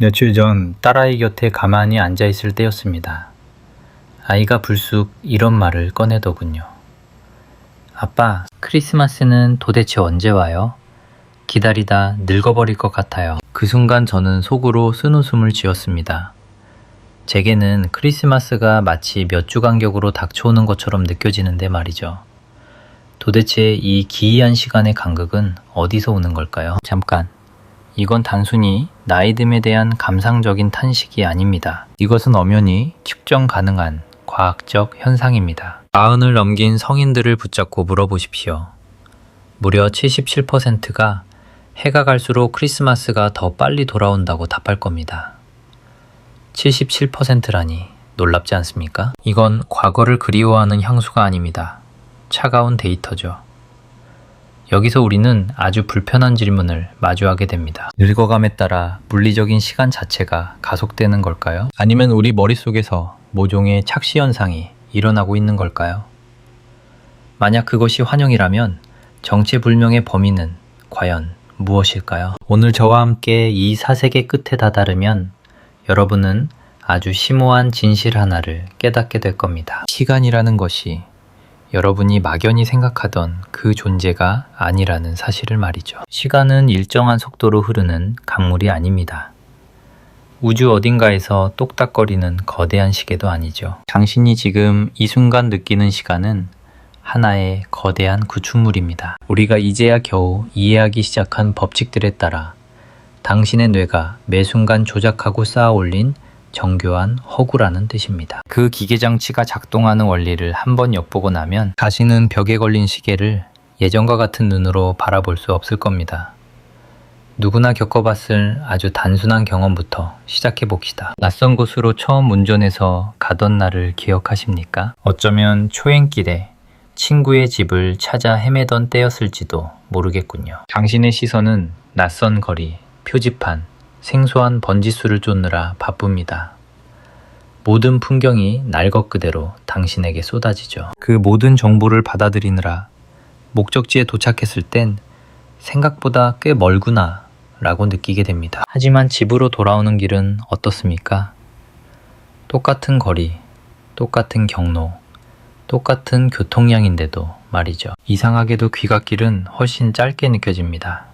며칠 전 딸아이 곁에 가만히 앉아 있을 때였습니다. 아이가 불쑥 이런 말을 꺼내더군요. 아빠, 크리스마스는 도대체 언제 와요? 기다리다 늙어버릴 것 같아요. 그 순간 저는 속으로 쓴웃음을 지었습니다. 제게는 크리스마스가 마치 몇 주 간격으로 닥쳐오는 것처럼 느껴지는데 말이죠. 도대체 이 기이한 시간의 간극은 어디서 오는 걸까요? 잠깐, 이건 단순히 나이듦에 대한 감상적인 탄식이 아닙니다. 이것은 엄연히 측정 가능한 과학적 현상입니다. 40을 넘긴 성인들을 붙잡고 물어보십시오. 무려 77%가 해가 갈수록 크리스마스가 더 빨리 돌아온다고 답할 겁니다. 77%라니 놀랍지 않습니까? 이건 과거를 그리워하는 향수가 아닙니다. 차가운 데이터죠. 여기서 우리는 아주 불편한 질문을 마주하게 됩니다. 늙어감에 따라 물리적인 시간 자체가 가속되는 걸까요? 아니면 우리 머릿속에서 모종의 착시 현상이 일어나고 있는 걸까요? 만약 그것이 환영이라면 정체불명의 범인은 과연 무엇일까요? 오늘 저와 함께 이 사색의 끝에 다다르면 여러분은 아주 심오한 진실 하나를 깨닫게 될 겁니다. 시간이라는 것이 여러분이 막연히 생각하던 그 존재가 아니라는 사실을 말이죠. 시간은 일정한 속도로 흐르는 강물이 아닙니다. 우주 어딘가에서 똑딱거리는 거대한 시계도 아니죠. 당신이 지금 이 순간 느끼는 시간은 하나의 거대한 구축물입니다. 우리가 이제야 겨우 이해하기 시작한 법칙들에 따라 당신의 뇌가 매 순간 조작하고 쌓아 올린 정교한 허구라는 뜻입니다. 그 기계장치가 작동하는 원리를 한번 엿보고 나면 다시는 벽에 걸린 시계를 예전과 같은 눈으로 바라볼 수 없을 겁니다. 누구나 겪어봤을 아주 단순한 경험부터 시작해 봅시다. 낯선 곳으로 처음 운전해서 가던 날을 기억하십니까? 어쩌면 초행길에 친구의 집을 찾아 헤매던 때였을지도 모르겠군요. 당신의 시선은 낯선 거리, 표지판, 생소한 번지수를 쫓느라 바쁩니다. 모든 풍경이 날 것 그대로 당신에게 쏟아지죠. 그 모든 정보를 받아들이느라 목적지에 도착했을 땐 생각보다 꽤 멀구나 라고 느끼게 됩니다. 하지만 집으로 돌아오는 길은 어떻습니까? 똑같은 거리, 똑같은 경로, 똑같은 교통량인데도 말이죠. 이상하게도 귀갓길은 훨씬 짧게 느껴집니다.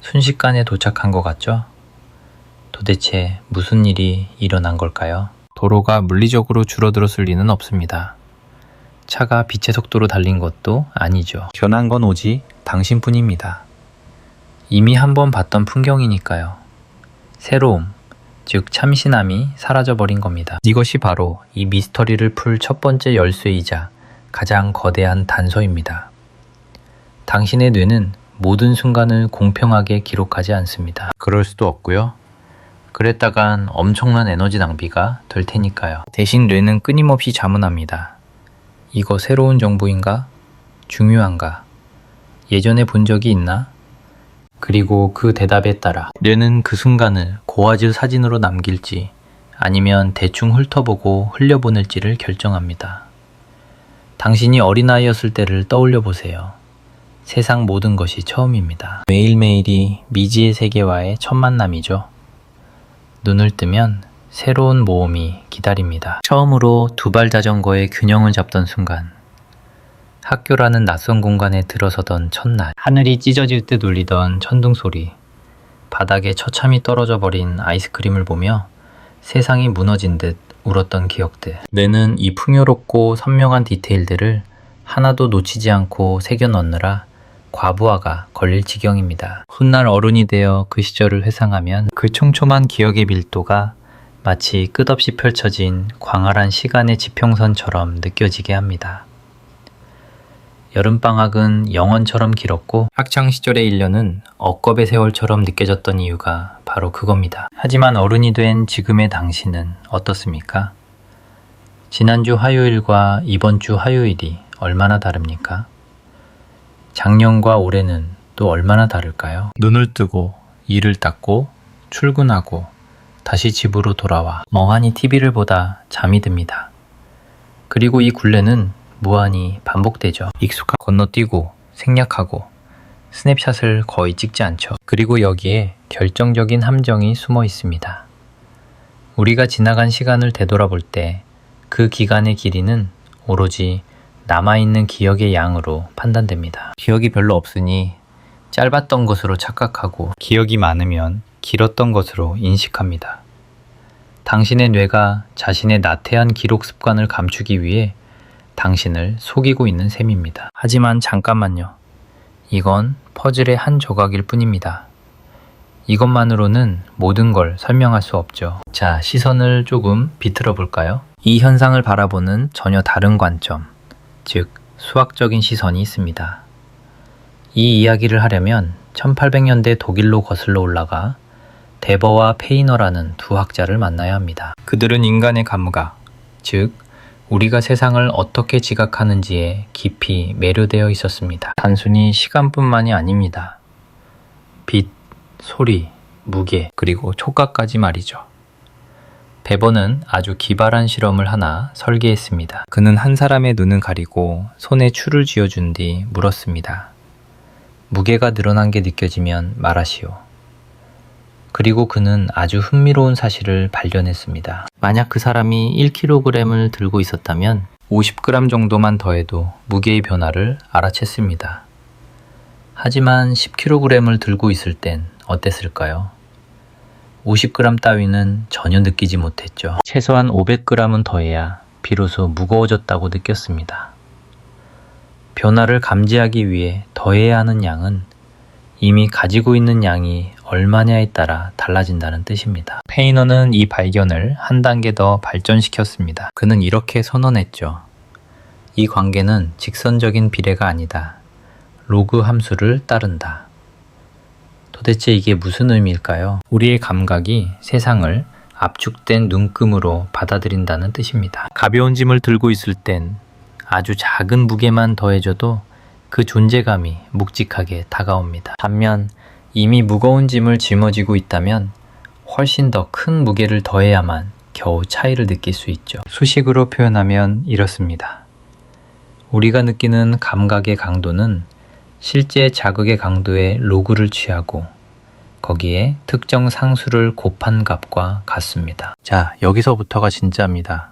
순식간에 도착한 것 같죠? 도대체 무슨 일이 일어난 걸까요? 도로가 물리적으로 줄어들었을 리는 없습니다. 차가 빛의 속도로 달린 것도 아니죠. 변한 건 오직 당신뿐입니다. 이미 한번 봤던 풍경이니까요. 새로움, 즉 참신함이 사라져버린 겁니다. 이것이 바로 이 미스터리를 풀 첫 번째 열쇠이자 가장 거대한 단서입니다. 당신의 뇌는 모든 순간을 공평하게 기록하지 않습니다. 그럴 수도 없고요. 그랬다간 엄청난 에너지 낭비가 될 테니까요. 대신 뇌는 끊임없이 자문합니다. 이거 새로운 정보인가? 중요한가? 예전에 본 적이 있나? 그리고 그 대답에 따라 뇌는 그 순간을 고화질 사진으로 남길지 아니면 대충 훑어보고 흘려보낼지를 결정합니다. 당신이 어린아이였을 때를 떠올려 보세요. 세상 모든 것이 처음입니다. 매일매일이 미지의 세계와의 첫 만남이죠. 눈을 뜨면 새로운 모험이 기다립니다. 처음으로 두발 자전거의 균형을 잡던 순간, 학교라는 낯선 공간에 들어서던 첫날, 하늘이 찢어질 듯 울리던 천둥 소리, 바닥에 처참히 떨어져 버린 아이스크림을 보며 세상이 무너진 듯 울었던 기억들. 뇌는 이 풍요롭고 선명한 디테일들을 하나도 놓치지 않고 새겨 넣느라 과부하가 걸릴 지경입니다. 훗날 어른이 되어 그 시절을 회상하면 그 촘촘한 기억의 밀도가 마치 끝없이 펼쳐진 광활한 시간의 지평선처럼 느껴지게 합니다. 여름방학은 영원처럼 길었고 학창시절의 1년은 억겁의 세월처럼 느껴졌던 이유가 바로 그겁니다. 하지만 어른이 된 지금의 당신은 어떻습니까? 지난주 화요일과 이번 주 화요일이 얼마나 다릅니까? 작년과 올해는 또 얼마나 다를까요? 눈을 뜨고 이를 닦고 출근하고 다시 집으로 돌아와 멍하니 TV를 보다 잠이 듭니다. 그리고 이 굴레는 무한히 반복되죠. 건너뛰고 생략하고 스냅샷을 거의 찍지 않죠. 그리고 여기에 결정적인 함정이 숨어 있습니다. 우리가 지나간 시간을 되돌아볼 때 그 기간의 길이는 오로지 남아있는 기억의 양으로 판단됩니다. 기억이 별로 없으니 짧았던 것으로 착각하고 기억이 많으면 길었던 것으로 인식합니다. 당신의 뇌가 자신의 나태한 기록 습관을 감추기 위해 당신을 속이고 있는 셈입니다. 하지만 잠깐만요. 이건 퍼즐의 한 조각일 뿐입니다. 이것만으로는 모든 걸 설명할 수 없죠. 자, 시선을 조금 비틀어 볼까요? 이 현상을 바라보는 전혀 다른 관점, 즉 수학적인 시선이 있습니다. 이 이야기를 하려면 1800년대 독일로 거슬러 올라가 데버와 페이너라는 두 학자를 만나야 합니다. 그들은 인간의 감각, 즉 우리가 세상을 어떻게 지각하는지에 깊이 매료되어 있었습니다. 단순히 시간뿐만이 아닙니다. 빛, 소리, 무게, 그리고 촉각까지 말이죠. 데버는 아주 기발한 실험을 하나 설계했습니다. 그는 한 사람의 눈을 가리고 손에 줄을 쥐어준 뒤 물었습니다. 무게가 늘어난 게 느껴지면 말하시오. 그리고 그는 아주 흥미로운 사실을 발견했습니다. 만약 그 사람이 1kg을 들고 있었다면 50g 정도만 더해도 무게의 변화를 알아챘습니다. 하지만 10kg을 들고 있을 땐 어땠을까요? 50g 따위는 전혀 느끼지 못했죠. 최소한 500g은 더해야 비로소 무거워졌다고 느꼈습니다. 변화를 감지하기 위해 더해야 하는 양은 이미 가지고 있는 양이 얼마냐에 따라 달라진다는 뜻입니다. 페이너는 이 발견을 한 단계 더 발전시켰습니다. 그는 이렇게 선언했죠. 이 관계는 직선적인 비례가 아니다. 로그 함수를 따른다. 도대체 이게 무슨 의미일까요? 우리의 감각이 세상을 압축된 눈금으로 받아들인다는 뜻입니다. 가벼운 짐을 들고 있을 땐 아주 작은 무게만 더해져도 그 존재감이 묵직하게 다가옵니다. 반면 이미 무거운 짐을 짊어지고 있다면 훨씬 더 큰 무게를 더해야만 겨우 차이를 느낄 수 있죠. 수식으로 표현하면 이렇습니다. 우리가 느끼는 감각의 강도는 실제 자극의 강도의 로그를 취하고 거기에 특정 상수를 곱한 값과 같습니다. 자, 여기서부터가 진짜입니다.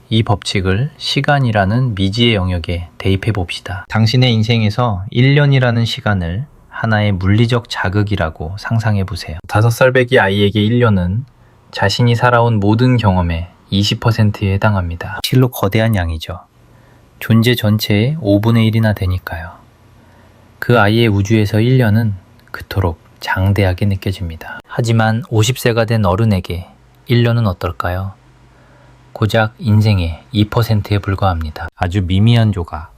이 법칙을 시간이라는 미지의 영역에 대입해 봅시다. 당신의 인생에서 1년이라는 시간을 하나의 물리적 자극이라고 상상해 보세요. 5살배기 아이에게 1년은 자신이 살아온 모든 경험의 20%에 해당합니다. 실로 거대한 양이죠. 존재 전체의 5분의 1이나 되니까요. 그 아이의 우주에서 1년은 그토록 장대하게 느껴집니다. 하지만 50세가 된 어른에게 1년은 어떨까요? 고작 인생의 2%에 불과합니다. 아주 미미한 조각.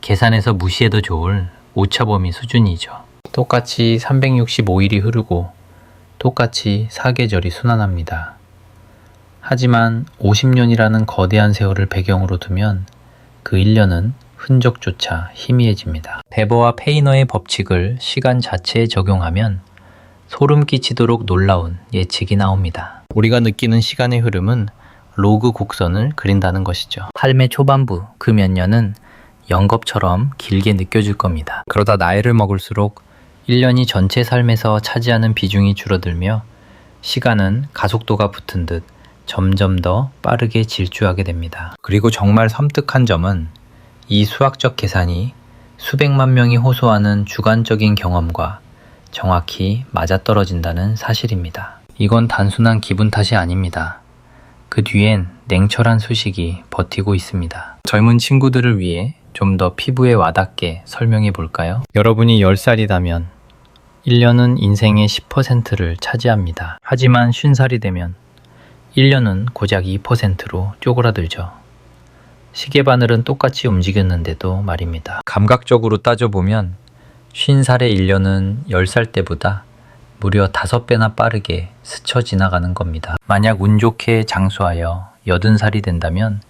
계산해서 무시해도 좋을 오차범위 수준이죠. 똑같이 365일이 흐르고 똑같이 사계절이 순환합니다. 하지만 50년이라는 거대한 세월을 배경으로 두면 그 1년은 흔적조차 희미해집니다. 데버와 페이너의 법칙을 시간 자체에 적용하면 소름 끼치도록 놀라운 예측이 나옵니다. 우리가 느끼는 시간의 흐름은 로그 곡선을 그린다는 것이죠. 삶의 초반부 그 몇 년은 영겁처럼 길게 느껴질 겁니다. 그러다 나이를 먹을수록 1년이 전체 삶에서 차지하는 비중이 줄어들며 시간은 가속도가 붙은 듯 점점 더 빠르게 질주하게 됩니다. 그리고 정말 섬뜩한 점은 이 수학적 계산이 수백만 명이 호소하는 주관적인 경험과 정확히 맞아떨어진다는 사실입니다. 이건 단순한 기분 탓이 아닙니다. 그 뒤엔 냉철한 수식이 버티고 있습니다. 젊은 친구들을 위해 좀 더 피부에 와닿게 설명해 볼까요? 여러분이 10살이라면 1년은 인생의 10%를 차지합니다. 하지만 50살이 되면 1년은 고작 2%로 쪼그라들죠. 시계바늘은 똑같이 움직였는데도 말입니다. 감각적으로 따져보면 50살의 1년은 10살 때보다 무려 5배나 빠르게 스쳐 지나가는 겁니다. 만약 운 좋게 장수하여 80살이 된다면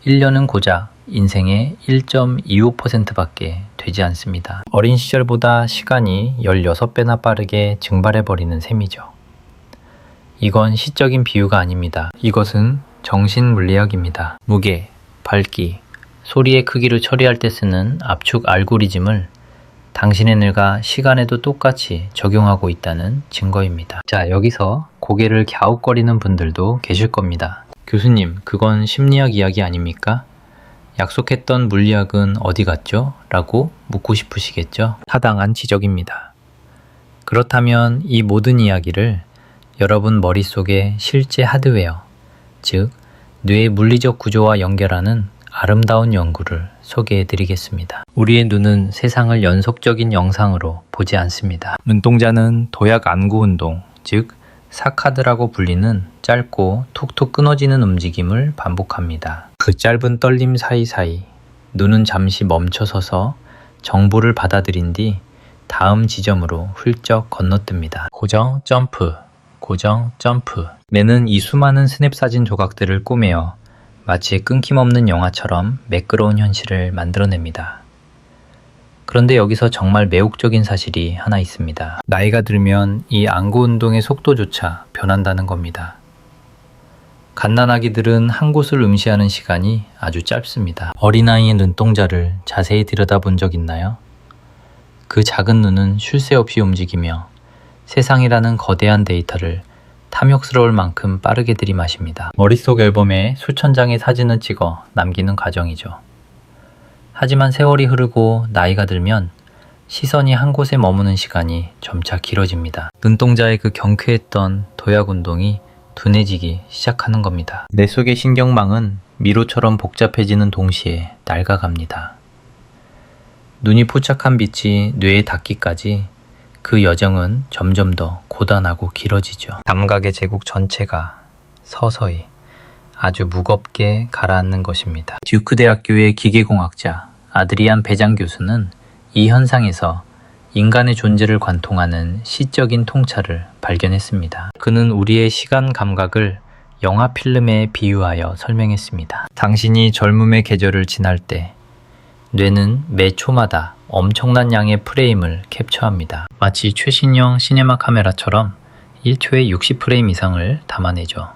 1년은 고작 인생의 1.25%밖에 되지 않습니다. 어린 시절보다 시간이 16배나 빠르게 증발해버리는 셈이죠. 이건 시적인 비유가 아닙니다. 이것은 정신물리학입니다. 무게, 밝기, 소리의 크기를 처리할 때 쓰는 압축 알고리즘을 당신의 뇌가 시간에도 똑같이 적용하고 있다는 증거입니다. 자, 여기서 고개를 갸웃거리는 분들도 계실 겁니다. 교수님, 그건 심리학 이야기 아닙니까? 약속했던 물리학은 어디 갔죠? 라고 묻고 싶으시겠죠? 타당한 지적입니다. 그렇다면 이 모든 이야기를 여러분 머릿속에 실제 하드웨어, 즉 뇌의 물리적 구조와 연결하는 아름다운 연구를 소개해 드리겠습니다. 우리의 눈은 세상을 연속적인 영상으로 보지 않습니다. 눈동자는 도약 안구 운동, 즉 사카드라고 불리는 짧고 툭툭 끊어지는 움직임을 반복합니다. 그 짧은 떨림 사이사이 눈은 잠시 멈춰서서 정보를 받아들인 뒤 다음 지점으로 훌쩍 건너뜹니다. 고정, 점프, 고정, 점프. 뇌는 이 수많은 스냅 사진 조각들을 꼬매어 마치 끊김없는 영화처럼 매끄러운 현실을 만들어냅니다. 그런데 여기서 정말 매혹적인 사실이 하나 있습니다. 나이가 들면 이 안구 운동의 속도조차 변한다는 겁니다. 갓난아기들은 한 곳을 응시하는 시간이 아주 짧습니다. 어린아이의 눈동자를 자세히 들여다본 적 있나요? 그 작은 눈은 쉴 새 없이 움직이며 세상이라는 거대한 데이터를 탐욕스러울 만큼 빠르게 들이마십니다. 머릿속 앨범에 수천 장의 사진을 찍어 남기는 과정이죠. 하지만 세월이 흐르고 나이가 들면 시선이 한 곳에 머무는 시간이 점차 길어집니다. 눈동자의 그 경쾌했던 도약 운동이 둔해지기 시작하는 겁니다. 뇌 속의 신경망은 미로처럼 복잡해지는 동시에 낡아갑니다. 눈이 포착한 빛이 뇌에 닿기까지 그 여정은 점점 더 고단하고 길어지죠. 감각의 제국 전체가 서서히 아주 무겁게 가라앉는 것입니다. 듀크 대학교의 기계공학자 아드리안 베장 교수는 이 현상에서 인간의 존재를 관통하는 시적인 통찰을 발견했습니다. 그는 우리의 시간 감각을 영화 필름에 비유하여 설명했습니다. 당신이 젊음의 계절을 지날 때 뇌는 매 초마다 엄청난 양의 프레임을 캡처합니다. 마치 최신형 시네마 카메라처럼 1초에 60프레임 이상을 담아내죠.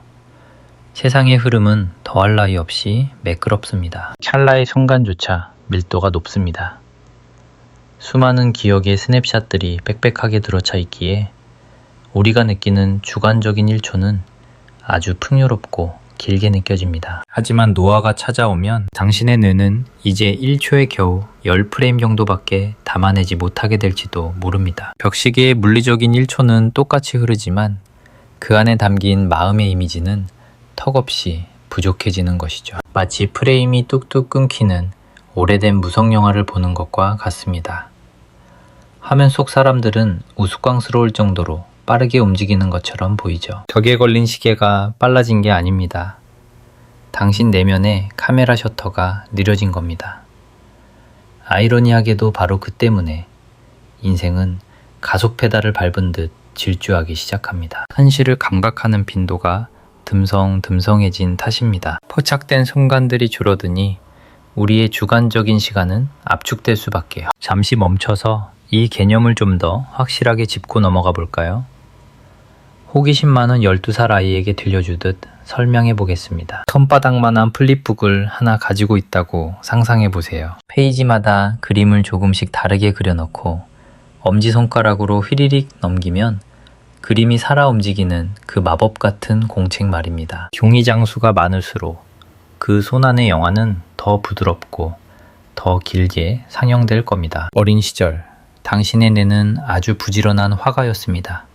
세상의 흐름은 더할 나위 없이 매끄럽습니다. 찰나의 순간조차 밀도가 높습니다. 수많은 기억의 스냅샷들이 빽빽하게 들어차 있기에 우리가 느끼는 주관적인 1초는 아주 풍요롭고 길게 느껴집니다. 하지만 노화가 찾아오면 당신의 뇌는 이제 1초에 겨우 10프레임 정도밖에 담아내지 못하게 될지도 모릅니다. 벽시계의 물리적인 1초는 똑같이 흐르지만 그 안에 담긴 마음의 이미지는 턱없이 부족해지는 것이죠. 마치 프레임이 뚝뚝 끊기는 오래된 무성영화를 보는 것과 같습니다. 화면 속 사람들은 우스꽝스러울 정도로 빠르게 움직이는 것처럼 보이죠. 벽에 걸린 시계가 빨라진 게 아닙니다. 당신 내면의 카메라 셔터가 느려진 겁니다. 아이러니하게도 바로 그 때문에 인생은 가속 페달을 밟은 듯 질주하기 시작합니다. 현실을 감각하는 빈도가 듬성듬성해진 탓입니다. 포착된 순간들이 줄어드니 우리의 주관적인 시간은 압축될 수밖에요. 잠시 멈춰서 이 개념을 좀 더 확실하게 짚고 넘어가 볼까요? 호기심 많은 12살 아이에게 들려주듯 설명해 보겠습니다. 손바닥만한 플립북을 하나 가지고 있다고 상상해 보세요. 페이지마다 그림을 조금씩 다르게 그려놓고 엄지손가락으로 휘리릭 넘기면 그림이 살아 움직이는 그 마법 같은 공책 말입니다. 종이 장수가 많을수록 그 손안의 영화는 더 부드럽고 더 길게 상영될 겁니다. 어린 시절 당신의 뇌는 아주 부지런한 화가였습니다.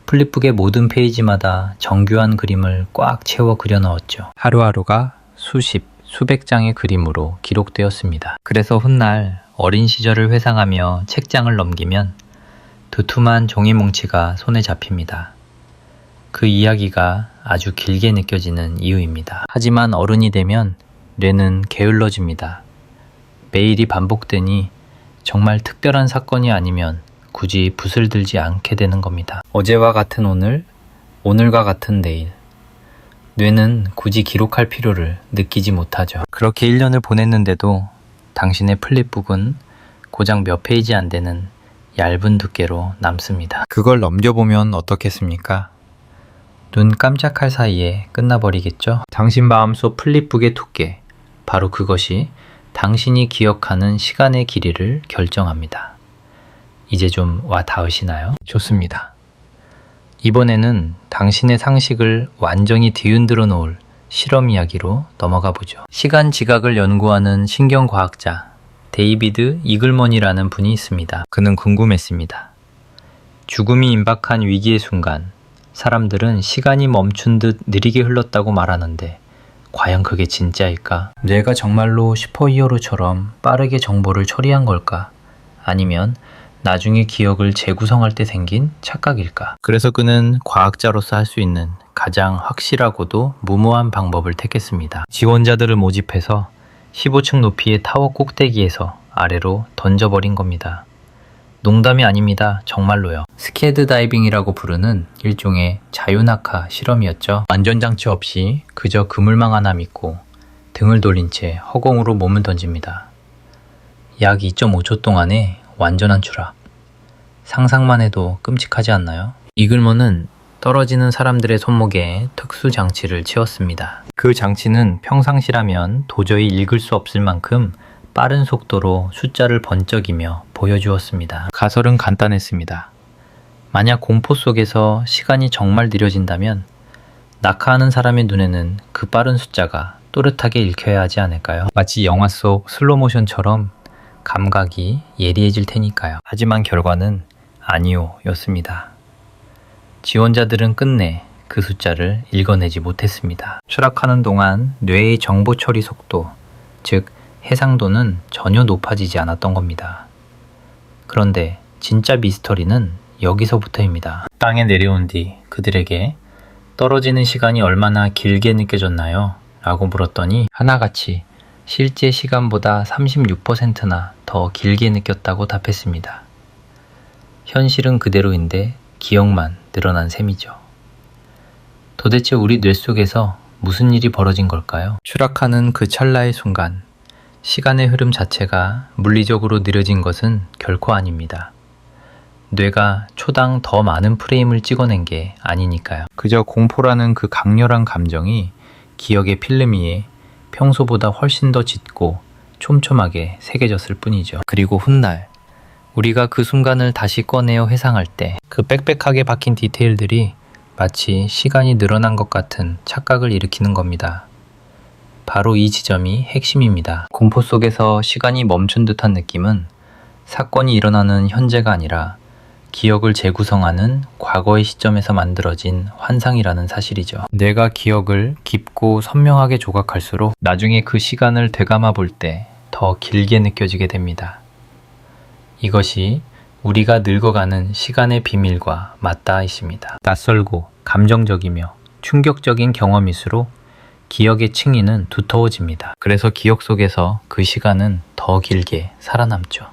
플립북의 모든 페이지마다 정교한 그림을 꽉 채워 그려 넣었죠. 하루하루가 수십, 수백 장의 그림으로 기록되었습니다. 그래서 훗날 어린 시절을 회상하며 책장을 넘기면 두툼한 종이 뭉치가 손에 잡힙니다. 그 이야기가 아주 길게 느껴지는 이유입니다. 하지만 어른이 되면 뇌는 게을러집니다. 매일이 반복되니 정말 특별한 사건이 아니면 굳이 붓을 들지 않게 되는 겁니다. 어제와 같은 오늘, 오늘과 같은 내일. 뇌는 굳이 기록할 필요를 느끼지 못하죠. 그렇게 1년을 보냈는데도 당신의 플립북은 고작 몇 페이지 안 되는 얇은 두께로 남습니다. 그걸 넘겨보면 어떻겠습니까? 눈 깜짝할 사이에 끝나버리겠죠? 당신 마음속 플립북의 두께, 바로 그것이 당신이 기억하는 시간의 길이를 결정합니다. 이제 좀 와 닿으시나요? 좋습니다. 이번에는 당신의 상식을 완전히 뒤흔들어 놓을 실험 이야기로 넘어가 보죠. 시간 지각을 연구하는 신경과학자 데이비드 이글먼이라는 분이 있습니다. 그는 궁금했습니다. 죽음이 임박한 위기의 순간 사람들은 시간이 멈춘 듯 느리게 흘렀다고 말하는데 과연 그게 진짜일까? 뇌가 정말로 슈퍼히어로처럼 빠르게 정보를 처리한 걸까? 아니면 나중에 기억을 재구성할 때 생긴 착각일까? 그래서 그는 과학자로서 할 수 있는 가장 확실하고도 무모한 방법을 택했습니다. 지원자들을 모집해서 15층 높이의 타워 꼭대기에서 아래로 던져버린 겁니다. 농담이 아닙니다. 정말로요. 스케드 다이빙이라고 부르는 일종의 자유낙하 실험이었죠. 안전장치 없이 그저 그물망 하나 믿고 등을 돌린 채 허공으로 몸을 던집니다. 약 2.5초 동안에 완전한 추락. 상상만 해도 끔찍하지 않나요? 이글먼은 떨어지는 사람들의 손목에 특수 장치를 채웠습니다. 그 장치는 평상시라면 도저히 읽을 수 없을 만큼 빠른 속도로 숫자를 번쩍이며 보여주었습니다. 가설은 간단했습니다. 만약 공포 속에서 시간이 정말 느려진다면 낙하하는 사람의 눈에는 그 빠른 숫자가 또렷하게 읽혀야 하지 않을까요? 마치 영화 속 슬로모션처럼 감각이 예리해질 테니까요. 하지만 결과는 아니요 였습니다. 지원자들은 끝내 그 숫자를 읽어내지 못했습니다. 추락하는 동안 뇌의 정보 처리 속도, 즉 해상도는 전혀 높아지지 않았던 겁니다. 그런데 진짜 미스터리는 여기서부터입니다. 땅에 내려온 뒤 그들에게 떨어지는 시간이 얼마나 길게 느껴졌나요? 라고 물었더니 하나같이 실제 시간보다 36%나 더 길게 느꼈다고 답했습니다. 현실은 그대로인데 기억만 늘어난 셈이죠. 도대체 우리 뇌 속에서 무슨 일이 벌어진 걸까요? 추락하는 그 찰나의 순간 시간의 흐름 자체가 물리적으로 느려진 것은 결코 아닙니다. 뇌가 초당 더 많은 프레임을 찍어낸 게 아니니까요. 그저 공포라는 그 강렬한 감정이 기억의 필름 위에 평소보다 훨씬 더 짙고 촘촘하게 새겨졌을 뿐이죠. 그리고 훗날 우리가 그 순간을 다시 꺼내어 회상할 때 그 빽빽하게 박힌 디테일들이 마치 시간이 늘어난 것 같은 착각을 일으키는 겁니다. 바로 이 지점이 핵심입니다. 공포 속에서 시간이 멈춘 듯한 느낌은 사건이 일어나는 현재가 아니라 기억을 재구성하는 과거의 시점에서 만들어진 환상이라는 사실이죠. 내가 기억을 깊고 선명하게 조각할수록 나중에 그 시간을 되감아 볼 때 더 길게 느껴지게 됩니다. 이것이 우리가 늙어가는 시간의 비밀과 맞닿아있습니다. 낯설고 감정적이며 충격적인 경험일수록 기억의 층위는 두터워집니다. 그래서 기억 속에서 그 시간은 더 길게 살아남죠.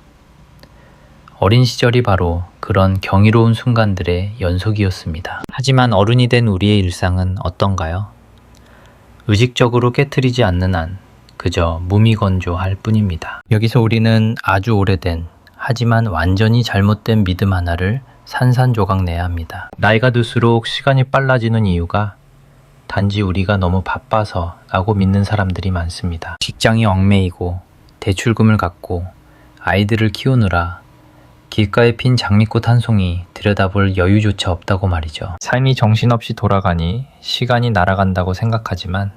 어린 시절이 바로 그런 경이로운 순간들의 연속이었습니다. 하지만 어른이 된 우리의 일상은 어떤가요? 의식적으로 깨트리지 않는 한 그저 무미건조할 뿐입니다. 여기서 우리는 아주 오래된 하지만 완전히 잘못된 믿음 하나를 산산조각 내야 합니다. 나이가 들수록 시간이 빨라지는 이유가 단지 우리가 너무 바빠서 라고 믿는 사람들이 많습니다. 직장이 얽매이고 대출금을 갚고 아이들을 키우느라 길가에 핀 장미꽃 한 송이 들여다볼 여유조차 없다고 말이죠. 삶이 정신없이 돌아가니 시간이 날아간다고 생각하지만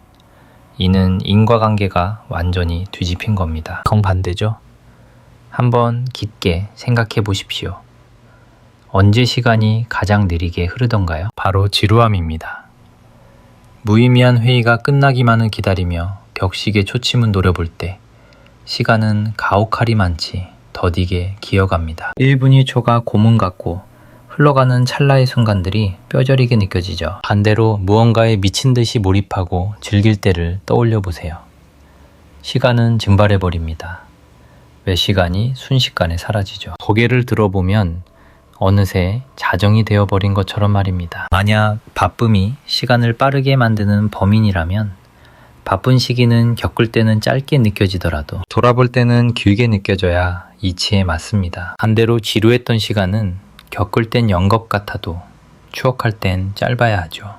이는 인과관계가 완전히 뒤집힌 겁니다. 정반대죠. 한번 깊게 생각해 보십시오. 언제 시간이 가장 느리게 흐르던가요? 바로 지루함입니다. 무의미한 회의가 끝나기만을 기다리며 벽식의 초침을 노려볼 때 시간은 가혹하리 많지 더디게 기어갑니다. 1분이 초가 고문 같고 흘러가는 찰나의 순간들이 뼈저리게 느껴지죠. 반대로 무언가에 미친 듯이 몰입하고 즐길 때를 떠올려 보세요. 시간은 증발해버립니다. 왜 시간이 순식간에 사라지죠. 고개를 들어보면 어느새 자정이 되어버린 것처럼 말입니다. 만약 바쁨이 시간을 빠르게 만드는 범인이라면 바쁜 시기는 겪을 때는 짧게 느껴지더라도 돌아볼 때는 길게 느껴져야 이치에 맞습니다. 반대로 지루했던 시간은 겪을 땐 영겁 같아도 추억할 땐 짧아야 하죠.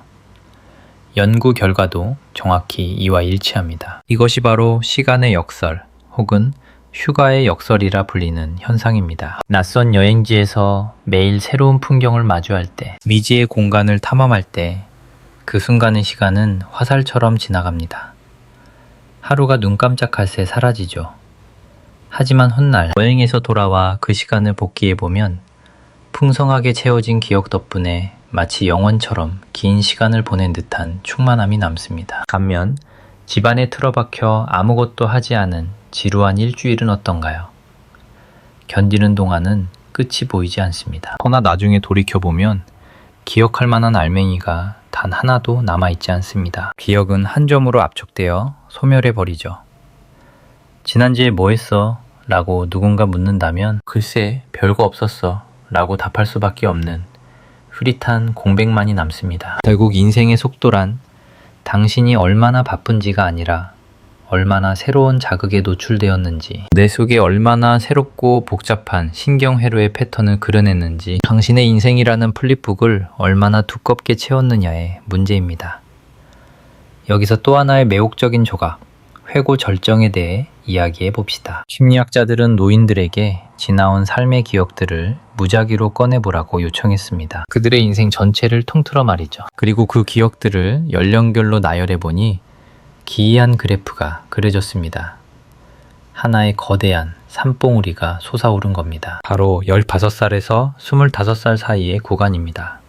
연구 결과도 정확히 이와 일치합니다. 이것이 바로 시간의 역설 혹은 휴가의 역설이라 불리는 현상입니다. 낯선 여행지에서 매일 새로운 풍경을 마주할 때, 미지의 공간을 탐험할 때, 그 순간의 시간은 화살처럼 지나갑니다. 하루가 눈 깜짝할 새 사라지죠. 하지만 훗날 여행에서 돌아와 그 시간을 복기해보면 풍성하게 채워진 기억 덕분에 마치 영원처럼 긴 시간을 보낸 듯한 충만함이 남습니다. 반면 집안에 틀어박혀 아무것도 하지 않은 지루한 일주일은 어떤가요? 견디는 동안은 끝이 보이지 않습니다. 허나 나중에 돌이켜보면 기억할 만한 알맹이가 단 하나도 남아있지 않습니다. 기억은 한 점으로 압축되어 소멸해버리죠. 지난주에 뭐 했어? 라고 누군가 묻는다면 글쎄 별거 없었어 라고 답할 수밖에 없는 흐릿한 공백만이 남습니다. 결국 인생의 속도란 당신이 얼마나 바쁜지가 아니라 얼마나 새로운 자극에 노출되었는지, 내 속에 얼마나 새롭고 복잡한 신경회로의 패턴을 그려냈는지, 당신의 인생이라는 플립북을 얼마나 두껍게 채웠느냐의 문제입니다. 여기서 또 하나의 매혹적인 조각, 회고 절정에 대해 이야기해 봅시다. 심리학자들은 노인들에게 지나온 삶의 기억들을 무작위로 꺼내보라고 요청했습니다. 그들의 인생 전체를 통틀어 말이죠. 그리고 그 기억들을 연령별로 나열해 보니 기이한 그래프가 그려졌습니다. 하나의 거대한 산봉우리가 솟아오른 겁니다. 바로 15살에서 25살 사이의 구간입니다.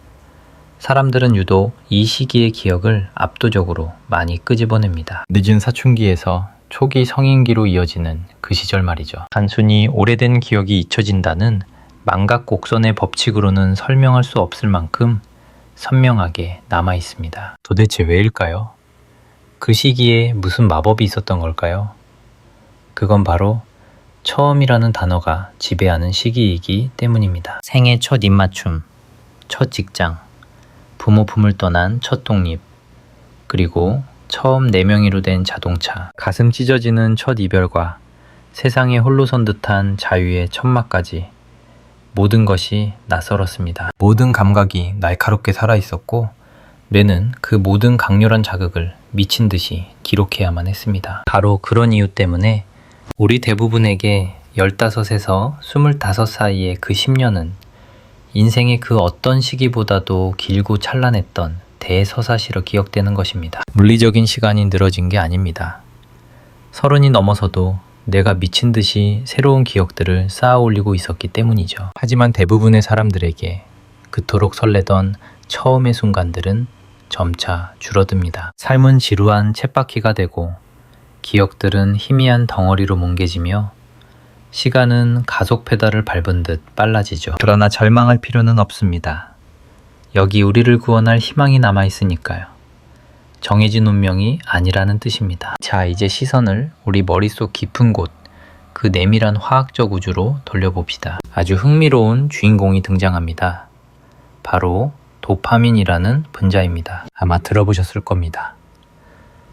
사람들은 유독 이 시기의 기억을 압도적으로 많이 끄집어냅니다. 늦은 사춘기에서 초기 성인기로 이어지는 그 시절 말이죠. 단순히 오래된 기억이 잊혀진다는 망각곡선의 법칙으로는 설명할 수 없을 만큼 선명하게 남아 있습니다. 도대체 왜일까요? 그 시기에 무슨 마법이 있었던 걸까요? 그건 바로 처음이라는 단어가 지배하는 시기이기 때문입니다. 생애 첫 입맞춤, 첫 직장, 부모 품을 떠난 첫 독립, 그리고 처음 내명의로 된 자동차, 가슴 찢어지는 첫 이별과 세상에 홀로 선 듯한 자유의 천막까지 모든 것이 낯설었습니다. 모든 감각이 날카롭게 살아있었고 뇌는 그 모든 강렬한 자극을 미친 듯이 기록해야만 했습니다. 바로 그런 이유 때문에 우리 대부분에게 15에서 25 사이의 그 10년은 인생의 그 어떤 시기보다도 길고 찬란했던 대서사시로 기억되는 것입니다. 물리적인 시간이 늘어진 게 아닙니다. 30이 넘어서도 내가 미친 듯이 새로운 기억들을 쌓아 올리고 있었기 때문이죠. 하지만 대부분의 사람들에게 그토록 설레던 처음의 순간들은 점차 줄어듭니다. 삶은 지루한 쳇바퀴가 되고 기억들은 희미한 덩어리로 뭉개지며 시간은 가속 페달을 밟은 듯 빨라지죠. 그러나 절망할 필요는 없습니다. 여기 우리를 구원할 희망이 남아있으니까요. 정해진 운명이 아니라는 뜻입니다. 자, 이제 시선을 우리 머릿속 깊은 곳, 그 내밀한 화학적 우주로 돌려봅시다. 아주 흥미로운 주인공이 등장합니다. 바로 도파민이라는 분자입니다. 아마 들어보셨을 겁니다.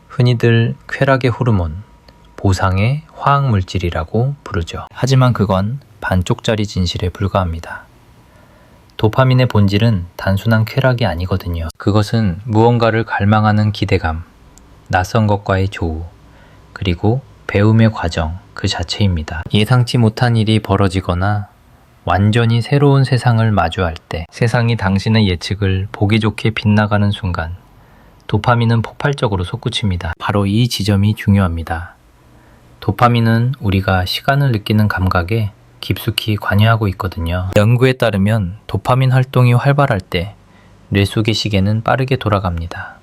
흔히들 쾌락의 호르몬, 보상의 화학물질이라고 부르죠. 하지만 그건 반쪽짜리 진실에 불과합니다. 도파민의 본질은 단순한 쾌락이 아니거든요. 그것은 무언가를 갈망하는 기대감, 낯선 것과의 조우, 그리고 배움의 과정 그 자체입니다. 예상치 못한 일이 벌어지거나 완전히 새로운 세상을 마주할 때, 세상이 당신의 예측을 보기 좋게 빗나가는 순간 도파민은 폭발적으로 솟구칩니다. 바로 이 지점이 중요합니다. 도파민은 우리가 시간을 느끼는 감각에 깊숙이 관여하고 있거든요. 연구에 따르면 도파민 활동이 활발할 때 뇌 속의 시계는 빠르게 돌아갑니다.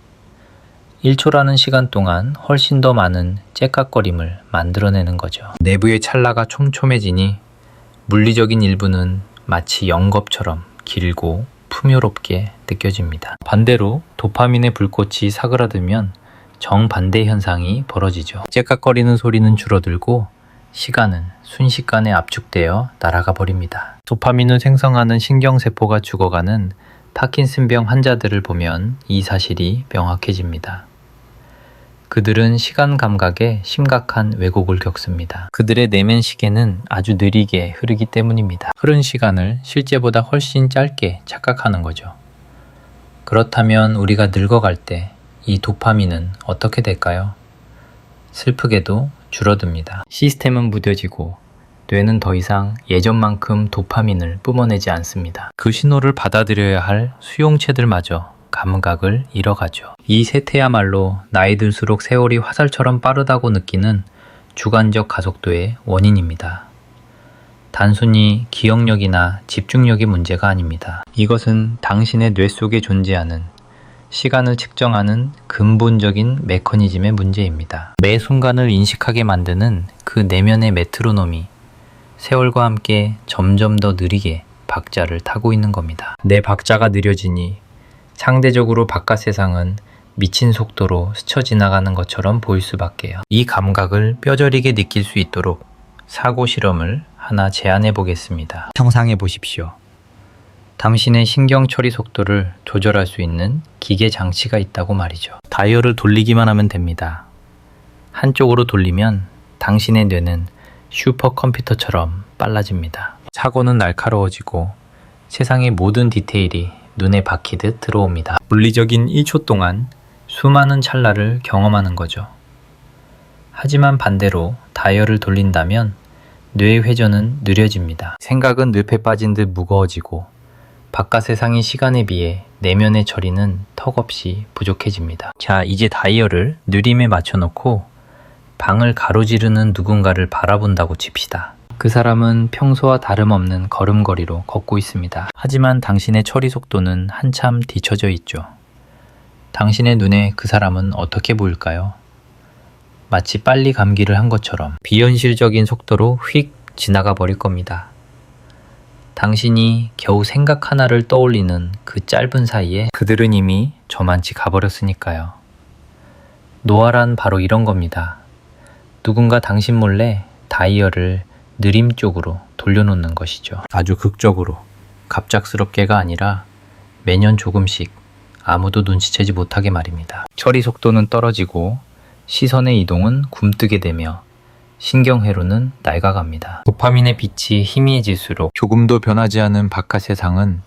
1초라는 시간 동안 훨씬 더 많은 째깍거림을 만들어내는 거죠. 내부의 찰나가 촘촘해지니 물리적인 일부는 마치 영겁처럼 길고 풍요롭게 느껴집니다. 반대로 도파민의 불꽃이 사그라들면 정반대 현상이 벌어지죠. 째깍거리는 소리는 줄어들고 시간은 순식간에 압축되어 날아가 버립니다. 도파민을 생성하는 신경세포가 죽어가는 파킨슨병 환자들을 보면 이 사실이 명확해집니다. 그들은 시간 감각에 심각한 왜곡을 겪습니다. 그들의 내면 시계는 아주 느리게 흐르기 때문입니다. 흐른 시간을 실제보다 훨씬 짧게 착각하는 거죠. 그렇다면 우리가 늙어갈 때 이 도파민은 어떻게 될까요? 슬프게도 줄어듭니다. 시스템은 무뎌지고 뇌는 더 이상 예전만큼 도파민을 뿜어내지 않습니다. 그 신호를 받아들여야 할 수용체들마저 감각을 잃어가죠. 이 세태야말로 나이 들수록 세월이 화살처럼 빠르다고 느끼는 주관적 가속도의 원인입니다. 단순히 기억력이나 집중력의 문제가 아닙니다. 이것은 당신의 뇌 속에 존재하는 시간을 측정하는 근본적인 메커니즘의 문제입니다. 매 순간을 인식하게 만드는 그 내면의 메트로놈이 세월과 함께 점점 더 느리게 박자를 타고 있는 겁니다. 내 박자가 느려지니 상대적으로 바깥 세상은 미친 속도로 스쳐 지나가는 것처럼 보일 수밖에요. 이 감각을 뼈저리게 느낄 수 있도록 사고 실험을 하나 제안해 보겠습니다. 상상해 보십시오. 당신의 신경 처리 속도를 조절할 수 있는 기계 장치가 있다고 말이죠. 다이얼을 돌리기만 하면 됩니다. 한쪽으로 돌리면 당신의 뇌는 슈퍼컴퓨터처럼 빨라집니다. 사고는 날카로워지고 세상의 모든 디테일이 눈에 박히듯 들어옵니다. 물리적인 1초 동안 수많은 찰나를 경험하는 거죠. 하지만 반대로 다이얼을 돌린다면 뇌의 회전은 느려집니다. 생각은 늪에 빠진 듯 무거워지고 바깥 세상의 시간에 비해 내면의 처리는 턱없이 부족해집니다. 자, 이제 다이얼을 느림에 맞춰놓고 방을 가로지르는 누군가를 바라본다고 칩시다. 그 사람은 평소와 다름없는 걸음걸이로 걷고 있습니다. 하지만 당신의 처리 속도는 한참 뒤처져 있죠. 당신의 눈에 그 사람은 어떻게 보일까요? 마치 빨리 감기를 한 것처럼 비현실적인 속도로 휙 지나가 버릴 겁니다. 당신이 겨우 생각 하나를 떠올리는 그 짧은 사이에 그들은 이미 저만치 가버렸으니까요. 노화란 바로 이런 겁니다. 누군가 당신 몰래 다이얼을 느림 쪽으로 돌려놓는 것이죠. 아주 극적으로, 갑작스럽게가 아니라 매년 조금씩 아무도 눈치채지 못하게 말입니다. 처리 속도는 떨어지고 시선의 이동은 굼뜨게 되며 신경회로는 낡아갑니다. 도파민의 빛이 희미해질수록 조금도 변하지 않은 바깥 세상은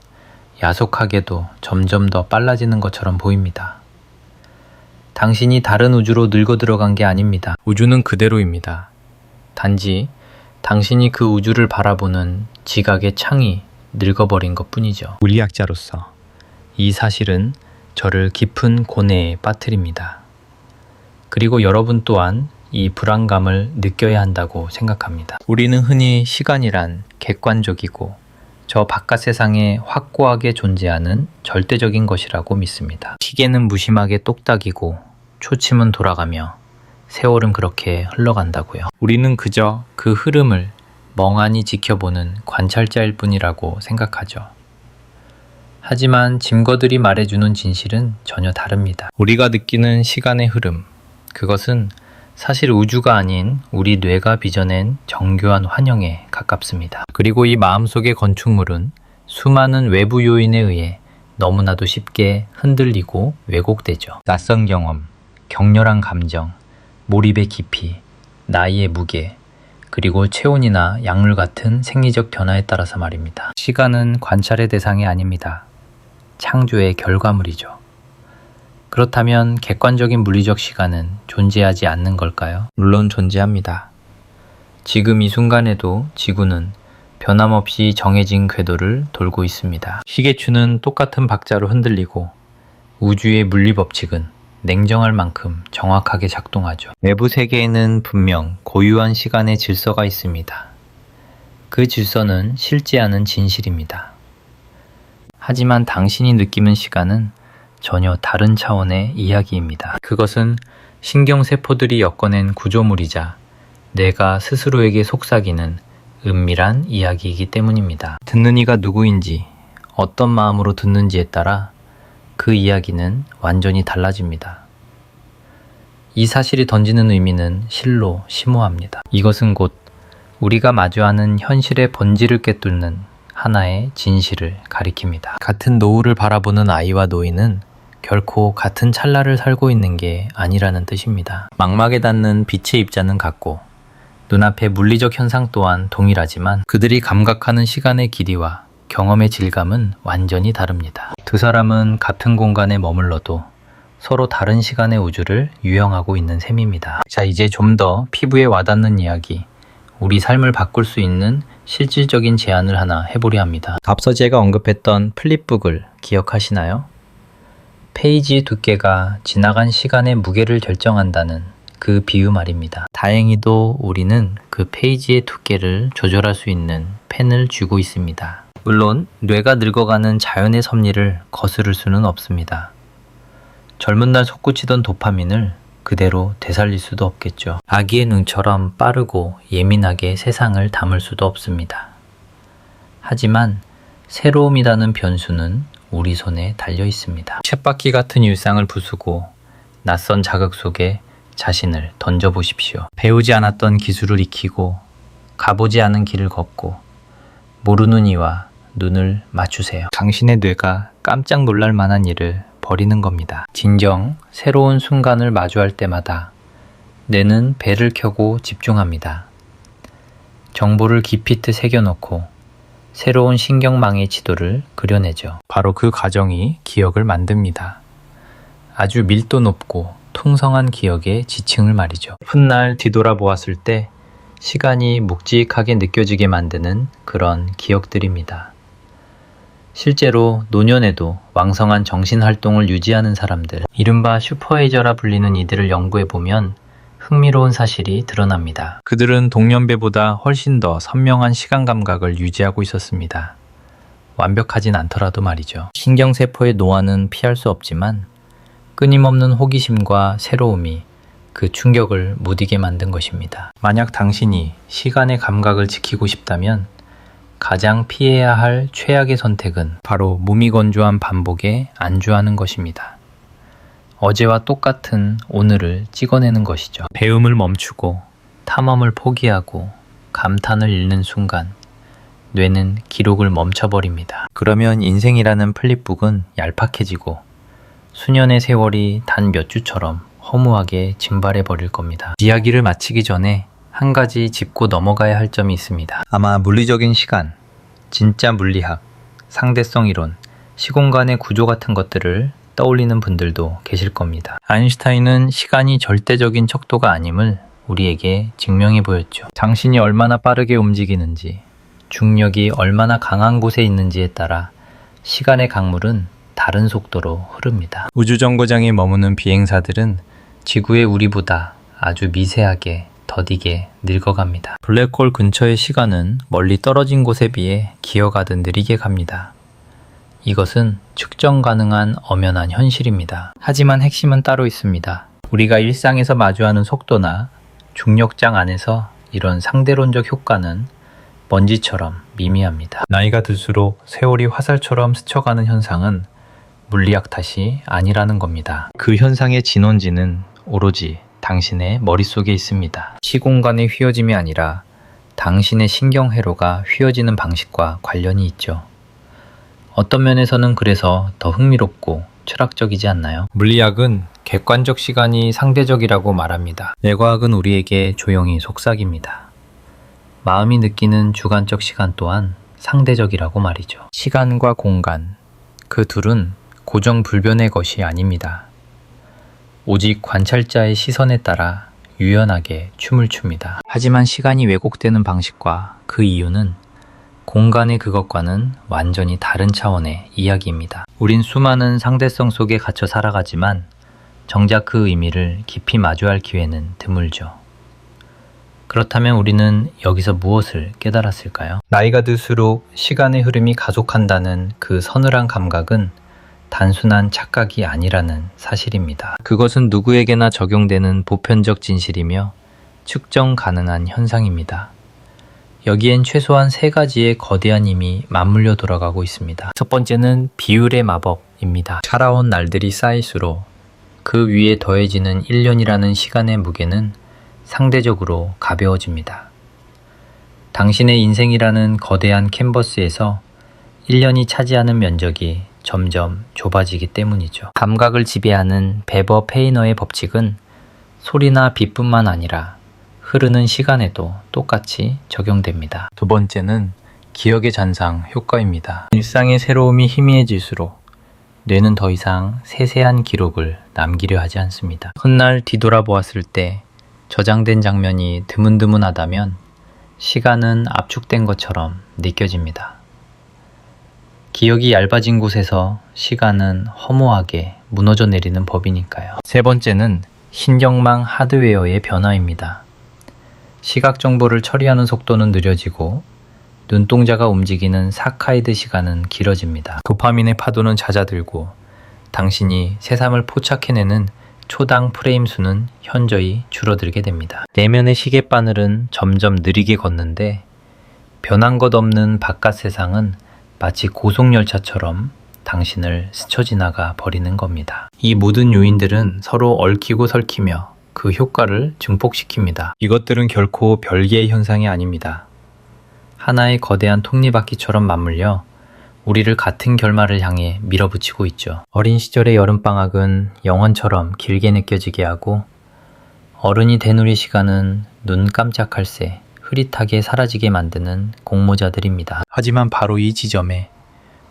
야속하게도 점점 더 빨라지는 것처럼 보입니다. 당신이 다른 우주로 늙어 들어간 게 아닙니다. 우주는 그대로입니다. 단지 당신이 그 우주를 바라보는 지각의 창이 늙어버린 것 뿐이죠. 물리학자로서 이 사실은 저를 깊은 고뇌에 빠뜨립니다. 그리고 여러분 또한 이 불안감을 느껴야 한다고 생각합니다. 우리는 흔히 시간이란 객관적이고 저 바깥 세상에 확고하게 존재하는 절대적인 것이라고 믿습니다. 시계는 무심하게 똑딱이고 초침은 돌아가며 세월은 그렇게 흘러간다고요. 우리는 그저 그 흐름을 멍하니 지켜보는 관찰자일 뿐이라고 생각하죠. 하지만 증거들이 말해주는 진실은 전혀 다릅니다. 우리가 느끼는 시간의 흐름, 그것은 사실 우주가 아닌 우리 뇌가 빚어낸 정교한 환영에 가깝습니다. 그리고 이 마음속의 건축물은 수많은 외부 요인에 의해 너무나도 쉽게 흔들리고 왜곡되죠. 낯선 경험, 격렬한 감정, 몰입의 깊이, 나이의 무게, 그리고 체온이나 약물 같은 생리적 변화에 따라서 말입니다. 시간은 관찰의 대상이 아닙니다. 창조의 결과물이죠. 그렇다면 객관적인 물리적 시간은 존재하지 않는 걸까요? 물론 존재합니다. 지금 이 순간에도 지구는 변함없이 정해진 궤도를 돌고 있습니다. 시계추는 똑같은 박자로 흔들리고 우주의 물리 법칙은 냉정할 만큼 정확하게 작동하죠. 외부 세계에는 분명 고유한 시간의 질서가 있습니다. 그 질서는 실제하는 진실입니다. 하지만 당신이 느끼는 시간은 전혀 다른 차원의 이야기입니다. 그것은 신경세포들이 엮어낸 구조물이자 내가 스스로에게 속삭이는 은밀한 이야기이기 때문입니다. 듣는 이가 누구인지, 어떤 마음으로 듣는지에 따라 그 이야기는 완전히 달라집니다. 이 사실이 던지는 의미는 실로 심오합니다. 이것은 곧 우리가 마주하는 현실의 본질을 꿰뚫는 하나의 진실을 가리킵니다. 같은 노을을 바라보는 아이와 노인은 결코 같은 찰나를 살고 있는 게 아니라는 뜻입니다. 망막에 닿는 빛의 입자는 같고 눈앞의 물리적 현상 또한 동일하지만 그들이 감각하는 시간의 길이와 경험의 질감은 완전히 다릅니다. 두 사람은 같은 공간에 머물러도 서로 다른 시간의 우주를 유영하고 있는 셈입니다. 자, 이제 좀 더 피부에 와닿는 이야기, 우리 삶을 바꿀 수 있는 실질적인 제안을 하나 해보려 합니다. 앞서 제가 언급했던 플립북을 기억하시나요? 페이지 두께가 지나간 시간의 무게를 결정한다는 그 비유 말입니다. 다행히도 우리는 그 페이지의 두께를 조절할 수 있는 펜을 쥐고 있습니다. 물론 뇌가 늙어가는 자연의 섭리를 거스를 수는 없습니다. 젊은 날 솟구치던 도파민을 그대로 되살릴 수도 없겠죠. 아기의 눈처럼 빠르고 예민하게 세상을 담을 수도 없습니다. 하지만 새로움이라는 변수는 우리 손에 달려 있습니다. 쳇바퀴 같은 일상을 부수고 낯선 자극 속에 자신을 던져보십시오. 배우지 않았던 기술을 익히고 가보지 않은 길을 걷고 모르는 이와 눈을 맞추세요. 당신의 뇌가 깜짝 놀랄 만한 일을 버리는 겁니다. 진정 새로운 순간을 마주할 때마다 뇌는 배를 켜고 집중합니다. 정보를 깊이 새겨놓고 새로운 신경망의 지도를 그려내죠. 바로 그 과정이 기억을 만듭니다. 아주 밀도 높고 통성한 기억의 지층을 말이죠. 훗날 뒤돌아보았을 때 시간이 묵직하게 느껴지게 만드는 그런 기억들입니다. 실제로 노년에도 왕성한 정신활동을 유지하는 사람들, 이른바 슈퍼에이저라 불리는 이들을 연구해보면 흥미로운 사실이 드러납니다. 그들은 동년배보다 훨씬 더 선명한 시간 감각을 유지하고 있었습니다. 완벽하진 않더라도 말이죠. 신경세포의 노화는 피할 수 없지만 끊임없는 호기심과 새로움이 그 충격을 못 이기게 만든 것입니다. 만약 당신이 시간의 감각을 지키고 싶다면 가장 피해야 할 최악의 선택은 바로 무미건조한 반복에 안주하는 것입니다. 어제와 똑같은 오늘을 찍어내는 것이죠. 배움을 멈추고 탐험을 포기하고 감탄을 잃는 순간 뇌는 기록을 멈춰버립니다. 그러면 인생이라는 플립북은 얄팍해지고 수년의 세월이 단 몇 주처럼 허무하게 증발해버릴 겁니다. 이야기를 마치기 전에 한 가지 짚고 넘어가야 할 점이 있습니다. 아마 물리적인 시간, 진짜 물리학, 상대성 이론, 시공간의 구조 같은 것들을 떠올리는 분들도 계실 겁니다. 아인슈타인은 시간이 절대적인 척도가 아님을 우리에게 증명해 보였죠. 당신이 얼마나 빠르게 움직이는지, 중력이 얼마나 강한 곳에 있는지에 따라 시간의 강물은 다른 속도로 흐릅니다. 우주정거장에 머무는 비행사들은 지구의 우리보다 아주 미세하게 더디게 늙어갑니다. 블랙홀 근처의 시간은 멀리 떨어진 곳에 비해 기어가듯 느리게 갑니다. 이것은 측정 가능한 엄연한 현실입니다. 하지만 핵심은 따로 있습니다. 우리가 일상에서 마주하는 속도나 중력장 안에서 이런 상대론적 효과는 먼지처럼 미미합니다. 나이가 들수록 세월이 화살처럼 스쳐가는 현상은 물리학 탓이 아니라는 겁니다. 그 현상의 진원지는 오로지 당신의 머릿속에 있습니다. 시공간의 휘어짐이 아니라 당신의 신경회로가 휘어지는 방식과 관련이 있죠. 어떤 면에서는 그래서 더 흥미롭고 철학적이지 않나요? 물리학은 객관적 시간이 상대적이라고 말합니다. 뇌과학은 우리에게 조용히 속삭입니다. 마음이 느끼는 주관적 시간 또한 상대적이라고 말이죠. 시간과 공간, 그 둘은 고정불변의 것이 아닙니다. 오직 관찰자의 시선에 따라 유연하게 춤을 춥니다. 하지만 시간이 왜곡되는 방식과 그 이유는 공간의 그것과는 완전히 다른 차원의 이야기입니다. 우린 수많은 상대성 속에 갇혀 살아가지만 정작 그 의미를 깊이 마주할 기회는 드물죠. 그렇다면 우리는 여기서 무엇을 깨달았을까요? 나이가 들수록 시간의 흐름이 가속한다는 그 서늘한 감각은 단순한 착각이 아니라는 사실입니다. 그것은 누구에게나 적용되는 보편적 진실이며 측정 가능한 현상입니다. 여기엔 최소한 세 가지의 거대한 힘이 맞물려 돌아가고 있습니다. 첫 번째는 비율의 마법입니다. 살아온 날들이 쌓일수록 그 위에 더해지는 1년이라는 시간의 무게는 상대적으로 가벼워집니다. 당신의 인생이라는 거대한 캔버스에서 1년이 차지하는 면적이 점점 좁아지기 때문이죠. 감각을 지배하는 베버 페이너의 법칙은 소리나 빛뿐만 아니라 흐르는 시간에도 똑같이 적용됩니다. 두 번째는 기억의 잔상 효과입니다. 일상의 새로움이 희미해질수록 뇌는 더 이상 세세한 기록을 남기려 하지 않습니다. 훗날 뒤돌아보았을 때 저장된 장면이 드문드문하다면 시간은 압축된 것처럼 느껴집니다. 기억이 얇아진 곳에서 시간은 허무하게 무너져 내리는 법이니까요. 세 번째는 신경망 하드웨어의 변화입니다. 시각 정보를 처리하는 속도는 느려지고 눈동자가 움직이는 사카이드 시간은 길어집니다. 도파민의 파도는 잦아들고 당신이 새삼을 포착해내는 초당 프레임 수는 현저히 줄어들게 됩니다. 내면의 시계바늘은 점점 느리게 걷는데 변한 것 없는 바깥 세상은 마치 고속열차처럼 당신을 스쳐 지나가 버리는 겁니다. 이 모든 요인들은 서로 얽히고 설키며 그 효과를 증폭시킵니다. 이것들은 결코 별개의 현상이 아닙니다. 하나의 거대한 톱니바퀴처럼 맞물려 우리를 같은 결말을 향해 밀어붙이고 있죠. 어린 시절의 여름방학은 영원처럼 길게 느껴지게 하고 어른이 된 우리 시간은 눈 깜짝할 새 흐릿하게 사라지게 만드는 공모자들입니다. 하지만 바로 이 지점에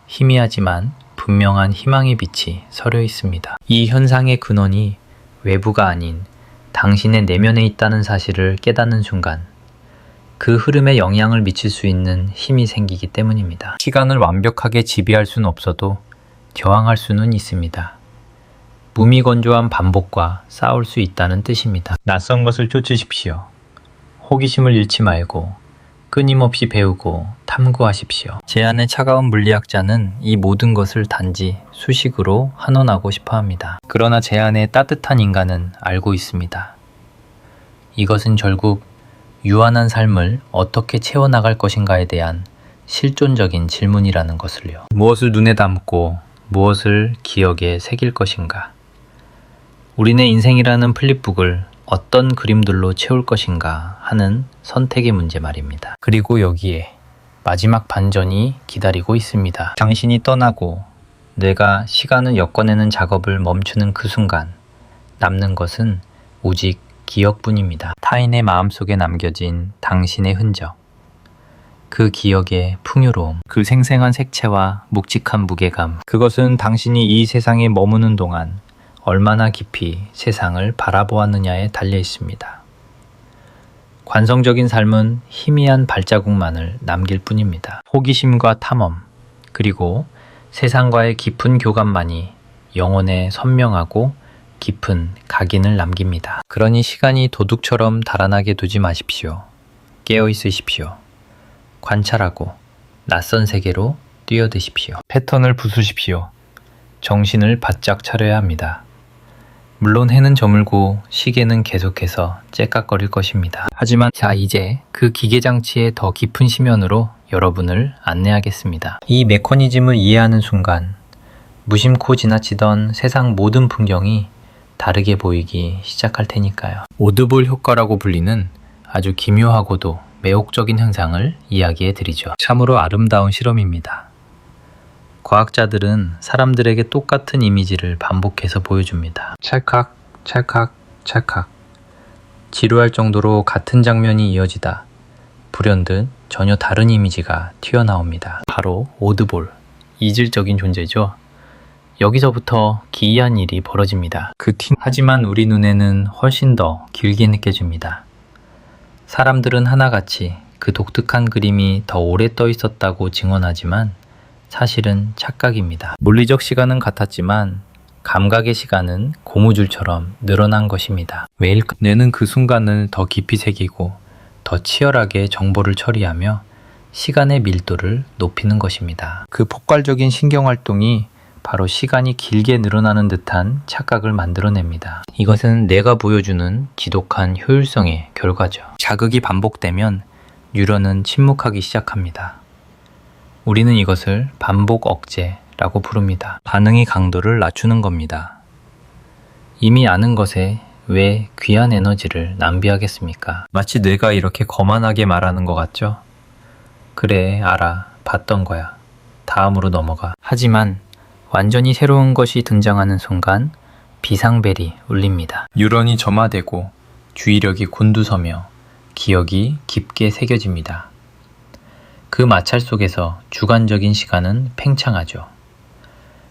희미하지만 분명한 희망의 빛이 서려 있습니다. 이 현상의 근원이 외부가 아닌 당신의 내면에 있다는 사실을 깨닫는 순간 그 흐름에 영향을 미칠 수 있는 힘이 생기기 때문입니다. 시간을 완벽하게 지배할 수는 없어도 저항할 수는 있습니다. 무미건조한 반복과 싸울 수 있다는 뜻입니다. 낯선 것을 쫓으십시오. 호기심을 잃지 말고 끊임없이 배우고 탐구하십시오. 제안의 차가운 물리학자는 이 모든 것을 단지 수식으로 환원하고 싶어 합니다. 그러나 제안의 따뜻한 인간은 알고 있습니다. 이것은 결국 유한한 삶을 어떻게 채워나갈 것인가에 대한 실존적인 질문이라는 것을요. 무엇을 눈에 담고 무엇을 기억에 새길 것인가? 우리네 인생이라는 플립북을 어떤 그림들로 채울 것인가 하는 선택의 문제 말입니다. 그리고 여기에 마지막 반전이 기다리고 있습니다. 당신이 떠나고 내가 시간을 엮어내는 작업을 멈추는 그 순간 남는 것은 오직 기억뿐입니다. 타인의 마음속에 남겨진 당신의 흔적, 그 기억의 풍요로움, 그 생생한 색채와 묵직한 무게감, 그것은 당신이 이 세상에 머무는 동안 얼마나 깊이 세상을 바라보았느냐에 달려 있습니다. 관성적인 삶은 희미한 발자국만을 남길 뿐입니다. 호기심과 탐험, 그리고 세상과의 깊은 교감만이 영혼에 선명하고 깊은 각인을 남깁니다. 그러니 시간이 도둑처럼 달아나게 두지 마십시오. 깨어 있으십시오. 관찰하고 낯선 세계로 뛰어드십시오. 패턴을 부수십시오. 정신을 바짝 차려야 합니다. 물론 해는 저물고 시계는 계속해서 째깍거릴 것입니다. 하지만 이제 그 기계장치의 더 깊은 심연으로 여러분을 안내하겠습니다. 이 메커니즘을 이해하는 순간 무심코 지나치던 세상 모든 풍경이 다르게 보이기 시작할 테니까요. 오드볼 효과라고 불리는 아주 기묘하고도 매혹적인 현상을 이야기해 드리죠. 참으로 아름다운 실험입니다. 과학자들은 사람들에게 똑같은 이미지를 반복해서 보여줍니다. 찰칵, 찰칵, 찰칵. 지루할 정도로 같은 장면이 이어지다 불현듯 전혀 다른 이미지가 튀어나옵니다. 바로 오드볼, 이질적인 존재죠. 여기서부터 기이한 일이 벌어집니다. 하지만 우리 눈에는 훨씬 더 길게 느껴집니다. 사람들은 하나같이 그 독특한 그림이 더 오래 떠 있었다고 증언하지만 사실은 착각입니다. 물리적 시간은 같았지만 감각의 시간은 고무줄처럼 늘어난 것입니다. 왜일까? 뇌는 그 순간을 더 깊이 새기고 더 치열하게 정보를 처리하며 시간의 밀도를 높이는 것입니다. 그 폭발적인 신경활동이 바로 시간이 길게 늘어나는 듯한 착각을 만들어냅니다. 이것은 뇌가 보여주는 지독한 효율성의 결과죠. 자극이 반복되면 뉴런은 침묵하기 시작합니다. 우리는 이것을 반복 억제라고 부릅니다. 반응의 강도를 낮추는 겁니다. 이미 아는 것에 왜 귀한 에너지를 낭비하겠습니까? 마치 뇌가 이렇게 거만하게 말하는 것 같죠? 그래, 알아. 봤던 거야. 다음으로 넘어가. 하지만 완전히 새로운 것이 등장하는 순간 비상벨이 울립니다. 뉴런이 점화되고 주의력이 곤두서며 기억이 깊게 새겨집니다. 그 마찰 속에서 주관적인 시간은 팽창하죠.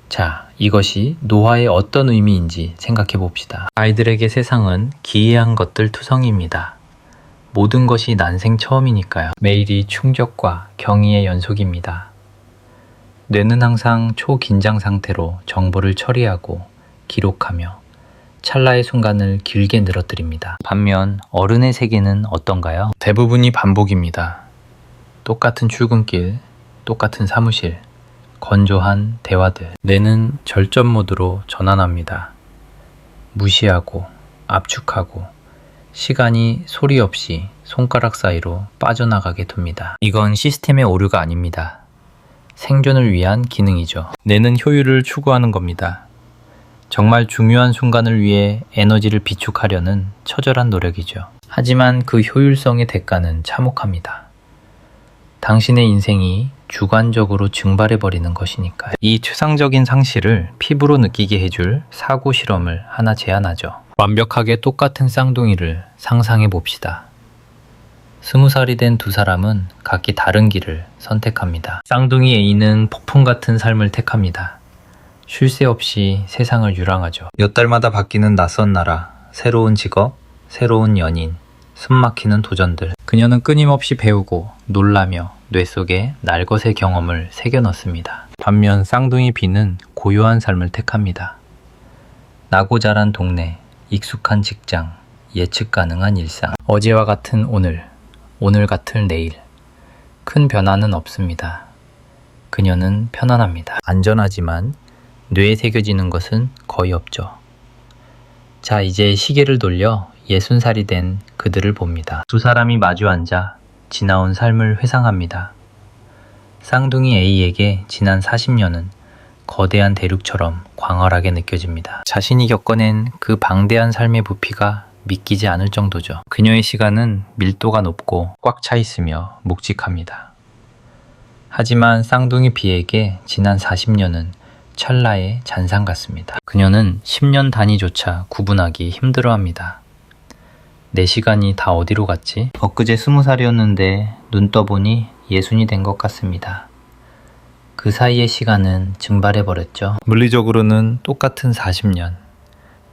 자, 이것이 노화의 어떤 의미인지 생각해 봅시다. 아이들에게 세상은 기이한 것들 투성이입니다. 모든 것이 난생 처음이니까요. 매일이 충격과 경이의 연속입니다. 뇌는 항상 초긴장 상태로 정보를 처리하고 기록하며 찰나의 순간을 길게 늘어뜨립니다. 반면 어른의 세계는 어떤가요? 대부분이 반복입니다. 똑같은 출근길, 똑같은 사무실, 건조한 대화들. 뇌는 절전 모드로 전환합니다. 무시하고 압축하고 시간이 소리 없이 손가락 사이로 빠져나가게 둡니다. 이건 시스템의 오류가 아닙니다. 생존을 위한 기능이죠. 뇌는 효율을 추구하는 겁니다. 정말 중요한 순간을 위해 에너지를 비축하려는 처절한 노력이죠. 하지만 그 효율성의 대가는 참혹합니다. 당신의 인생이 주관적으로 증발해버리는 것이니까요. 이 최상적인 상실을 피부로 느끼게 해줄 사고 실험을 하나 제안하죠. 완벽하게 똑같은 쌍둥이를 상상해 봅시다. 20살이 된 두 사람은 각기 다른 길을 선택합니다. 쌍둥이 A는 폭풍 같은 삶을 택합니다. 쉴 새 없이 세상을 유랑하죠. 몇 달마다 바뀌는 낯선 나라, 새로운 직업, 새로운 연인, 숨막히는 도전들. 그녀는 끊임없이 배우고 놀라며 뇌 속에 날것의 경험을 새겨 넣습니다. 반면 쌍둥이 B는 고요한 삶을 택합니다. 나고 자란 동네, 익숙한 직장, 예측 가능한 일상. 어제와 같은 오늘, 오늘 같은 내일. 큰 변화는 없습니다. 그녀는 편안합니다. 안전하지만 뇌에 새겨지는 것은 거의 없죠. 자, 이제 시계를 돌려 60살이 된 그들을 봅니다. 두 사람이 마주 앉아 지나온 삶을 회상합니다. 쌍둥이 A에게 지난 40년은 거대한 대륙처럼 광활하게 느껴집니다. 자신이 겪어낸 그 방대한 삶의 부피가 믿기지 않을 정도죠. 그녀의 시간은 밀도가 높고 꽉 차 있으며 묵직합니다. 하지만 쌍둥이 B에게 지난 40년은 찰나의 잔상 같습니다. 그녀는 10년 단위조차 구분하기 힘들어합니다. 내 시간이 다 어디로 갔지? 엊그제 20살이었는데 눈 떠보니 60이 된 것 같습니다. 그 사이의 시간은 증발해버렸죠. 물리적으로는 똑같은 40년,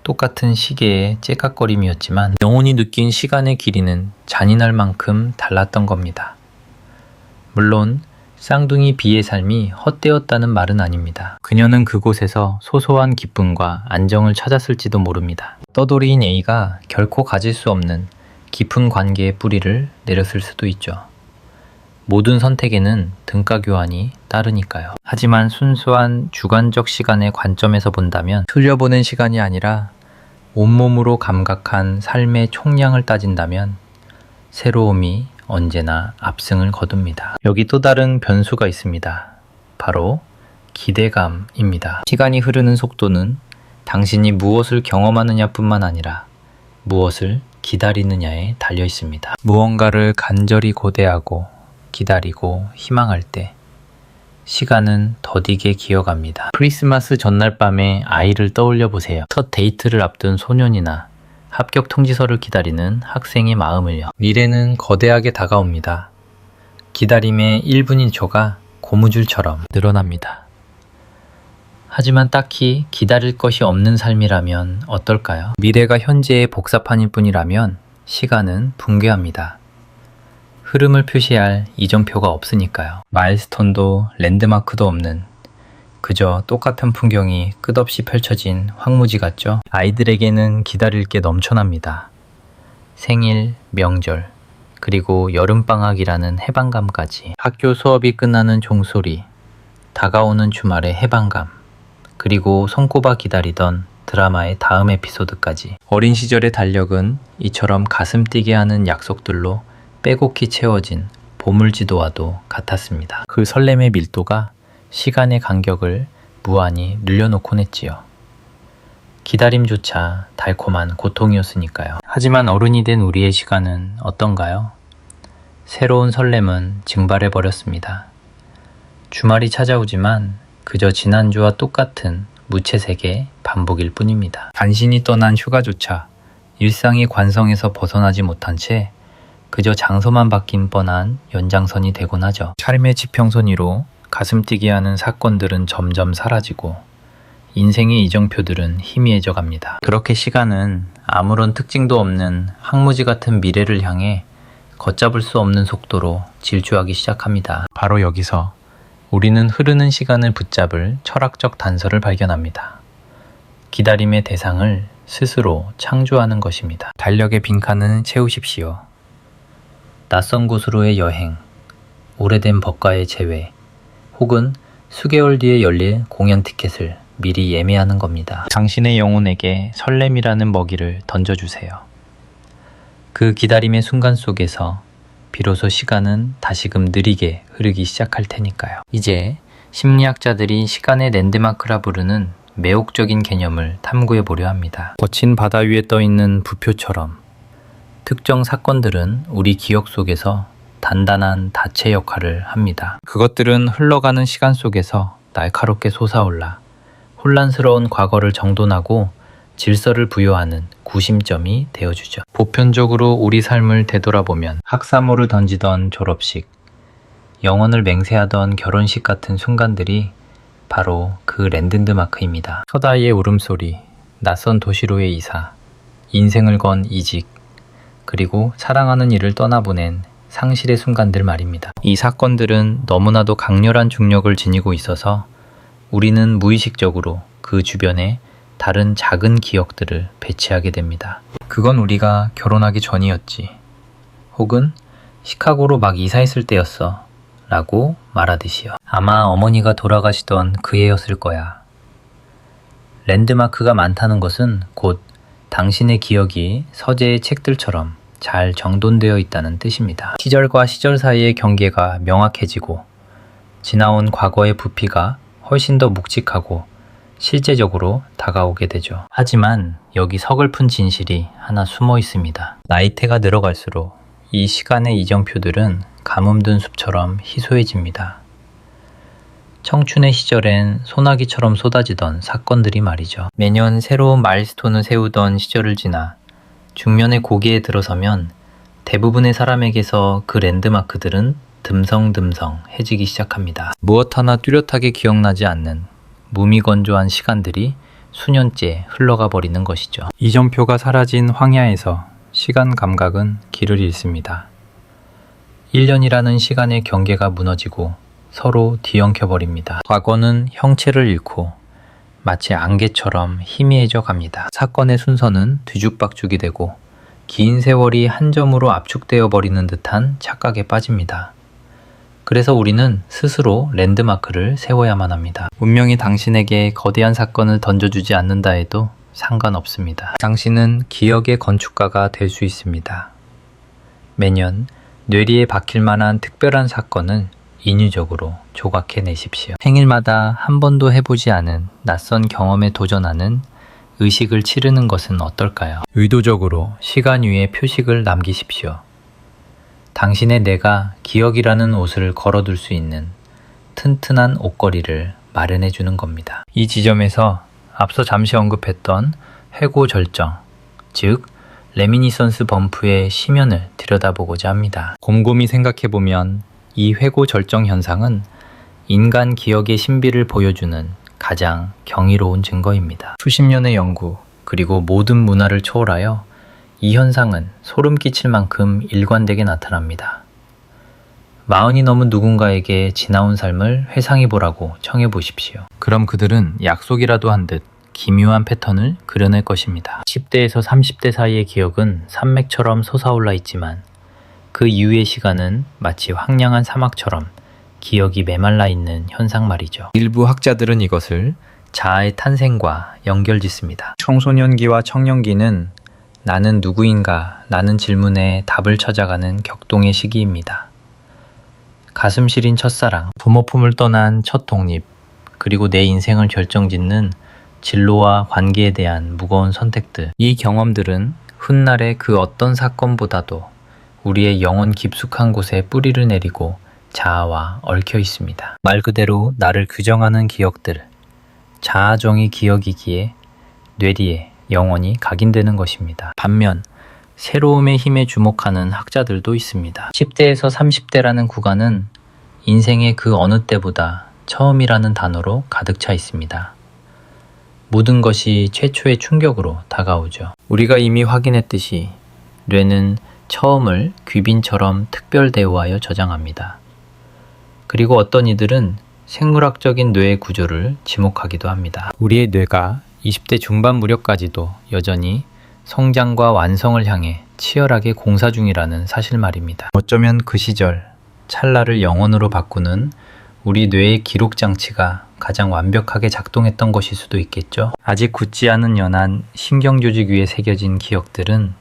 똑같은 시계의 째깍거림이었지만 영혼이 느낀 시간의 길이는 잔인할 만큼 달랐던 겁니다. 물론 쌍둥이 B의 삶이 헛되었다는 말은 아닙니다. 그녀는 그곳에서 소소한 기쁨과 안정을 찾았을지도 모릅니다. 떠돌이인 A가 결코 가질 수 없는 깊은 관계의 뿌리를 내렸을 수도 있죠. 모든 선택에는 등가 교환이 따르니까요. 하지만 순수한 주관적 시간의 관점에서 본다면 흘려보낸 시간이 아니라 온몸으로 감각한 삶의 총량을 따진다면 새로움이 언제나 압승을 거둡니다. 여기 또 다른 변수가 있습니다. 바로 기대감입니다. 시간이 흐르는 속도는 당신이 무엇을 경험하느냐뿐만 아니라 무엇을 기다리느냐에 달려 있습니다. 무언가를 간절히 고대하고 기다리고 희망할 때 시간은 더디게 기어갑니다. 크리스마스 전날 밤에 아이를 떠올려 보세요. 첫 데이트를 앞둔 소년이나 합격 통지서를 기다리는 학생의 마음을요. 미래는 거대하게 다가옵니다. 기다림의 1분 1초가 고무줄처럼 늘어납니다. 하지만 딱히 기다릴 것이 없는 삶이라면 어떨까요? 미래가 현재의 복사판일 뿐이라면 시간은 붕괴합니다. 흐름을 표시할 이정표가 없으니까요. 마일스톤도 랜드마크도 없는 그저 똑같은 풍경이 끝없이 펼쳐진 황무지 같죠? 아이들에게는 기다릴 게 넘쳐납니다. 생일, 명절, 그리고 여름방학이라는 해방감까지. 학교 수업이 끝나는 종소리, 다가오는 주말의 해방감, 그리고 손꼽아 기다리던 드라마의 다음 에피소드까지. 어린 시절의 달력은 이처럼 가슴 뛰게 하는 약속들로 빼곡히 채워진 보물지도와도 같았습니다. 그 설렘의 밀도가 시간의 간격을 무한히 늘려놓곤 했지요. 기다림조차 달콤한 고통이었으니까요. 하지만 어른이 된 우리의 시간은 어떤가요? 새로운 설렘은 증발해버렸습니다. 주말이 찾아오지만 그저 지난주와 똑같은 무채색의 반복일 뿐입니다. 간신히 떠난 휴가조차 일상의 관성에서 벗어나지 못한 채 그저 장소만 바뀐 뻔한 연장선이 되곤 하죠. 삶의 지평선 위로 가슴 뛰게 하는 사건들은 점점 사라지고 인생의 이정표들은 희미해져 갑니다. 그렇게 시간은 아무런 특징도 없는 항무지 같은 미래를 향해 걷잡을 수 없는 속도로 질주하기 시작합니다. 바로 여기서 우리는 흐르는 시간을 붙잡을 철학적 단서를 발견합니다. 기다림의 대상을 스스로 창조하는 것입니다. 달력의 빈칸은 채우십시오. 낯선 곳으로의 여행, 오래된 법과의 재회, 혹은 수개월 뒤에 열릴 공연 티켓을 미리 예매하는 겁니다. 당신의 영혼에게 설렘이라는 먹이를 던져주세요. 그 기다림의 순간 속에서 비로소 시간은 다시금 느리게 흐르기 시작할 테니까요. 이제 심리학자들이 시간의 랜드마크라 부르는 매혹적인 개념을 탐구해 보려 합니다. 거친 바다 위에 떠 있는 부표처럼 특정 사건들은 우리 기억 속에서 단단한 닷새 역할을 합니다. 그것들은 흘러가는 시간 속에서 날카롭게 솟아올라 혼란스러운 과거를 정돈하고 질서를 부여하는 구심점이 되어주죠. 보편적으로 우리 삶을 되돌아보면 학사모를 던지던 졸업식, 영혼을 맹세하던 결혼식 같은 순간들이 바로 그 랜드마크입니다. 첫 아이의 울음소리, 낯선 도시로의 이사, 인생을 건 이직, 그리고 사랑하는 이를 떠나보낸 상실의 순간들 말입니다. 이 사건들은 너무나도 강렬한 중력을 지니고 있어서 우리는 무의식적으로 그 주변에 다른 작은 기억들을 배치하게 됩니다. 그건 우리가 결혼하기 전이었지. 혹은 시카고로 막 이사했을 때였어. 라고 말하듯이요. 아마 어머니가 돌아가시던 그 해였을 거야. 랜드마크가 많다는 것은 곧 당신의 기억이 서재의 책들처럼 잘 정돈되어 있다는 뜻입니다. 시절과 시절 사이의 경계가 명확해지고 지나온 과거의 부피가 훨씬 더 묵직하고 실제적으로 다가오게 되죠. 하지만 여기 서글픈 진실이 하나 숨어 있습니다. 나이대가 늘어갈수록 이 시간의 이정표들은 가뭄든 숲처럼 희소해집니다. 청춘의 시절엔 소나기처럼 쏟아지던 사건들이 말이죠. 매년 새로운 마일스톤을 세우던 시절을 지나 중년의 고개에 들어서면 대부분의 사람에게서 그 랜드마크들은 듬성듬성해지기 시작합니다. 무엇 하나 뚜렷하게 기억나지 않는 무미건조한 시간들이 수년째 흘러가 버리는 것이죠. 이정표가 사라진 황야에서 시간 감각은 길을 잃습니다. 1년이라는 시간의 경계가 무너지고 서로 뒤엉켜버립니다. 과거는 형체를 잃고 마치 안개처럼 희미해져 갑니다. 사건의 순서는 뒤죽박죽이 되고 긴 세월이 한 점으로 압축되어 버리는 듯한 착각에 빠집니다. 그래서 우리는 스스로 랜드마크를 세워야만 합니다. 운명이 당신에게 거대한 사건을 던져주지 않는다 해도 상관없습니다. 당신은 기억의 건축가가 될 수 있습니다. 매년 뇌리에 박힐 만한 특별한 사건을 인위적으로 조각해내십시오. 생일마다 한 번도 해보지 않은 낯선 경험에 도전하는 의식을 치르는 것은 어떨까요? 의도적으로 시간 위에 표식을 남기십시오. 당신의 뇌가 기억이라는 옷을 걸어둘 수 있는 튼튼한 옷걸이를 마련해 주는 겁니다. 이 지점에서 앞서 잠시 언급했던 회고절정, 즉 레미니선스 범프의 심연을 들여다보고자 합니다. 곰곰이 생각해보면 이 회고절정 현상은 인간 기억의 신비를 보여주는 가장 경이로운 증거입니다. 수십 년의 연구, 그리고 모든 문화를 초월하여 이 현상은 소름 끼칠 만큼 일관되게 나타납니다. 40이 넘은 누군가에게 지나온 삶을 회상해보라고 청해보십시오. 그럼 그들은 약속이라도 한 듯 기묘한 패턴을 그려낼 것입니다. 10대에서 30대 사이의 기억은 산맥처럼 솟아올라 있지만 그 이후의 시간은 마치 황량한 사막처럼 기억이 메말라 있는 현상 말이죠. 일부 학자들은 이것을 자아의 탄생과 연결짓습니다. 청소년기와 청년기는 나는 누구인가 라는 질문에 답을 찾아가는 격동의 시기입니다. 가슴 시린 첫사랑, 부모 품을 떠난 첫 독립, 그리고 내 인생을 결정짓는 진로와 관계에 대한 무거운 선택들. 이 경험들은 훗날의 그 어떤 사건보다도 우리의 영혼 깊숙한 곳에 뿌리를 내리고 자아와 얽혀 있습니다. 말 그대로 나를 규정하는 기억들, 자아정의 기억이기에 뇌리에 영원히 각인되는 것입니다. 반면 새로움의 힘에 주목하는 학자들도 있습니다. 10대에서 30대라는 구간은 인생의 그 어느 때보다 처음이라는 단어로 가득 차 있습니다. 모든 것이 최초의 충격으로 다가오죠. 우리가 이미 확인했듯이 뇌는 처음을 귀빈처럼 특별 대우하여 저장합니다. 그리고 어떤 이들은 생물학적인 뇌의 구조를 지목하기도 합니다. 우리의 뇌가 20대 중반 무렵까지도 여전히 성장과 완성을 향해 치열하게 공사 중이라는 사실 말입니다. 어쩌면 그 시절 찰나를 영혼으로 바꾸는 우리 뇌의 기록 장치가 가장 완벽하게 작동했던 것일 수도 있겠죠. 아직 굳지 않은 연한 신경조직 위에 새겨진 기억들은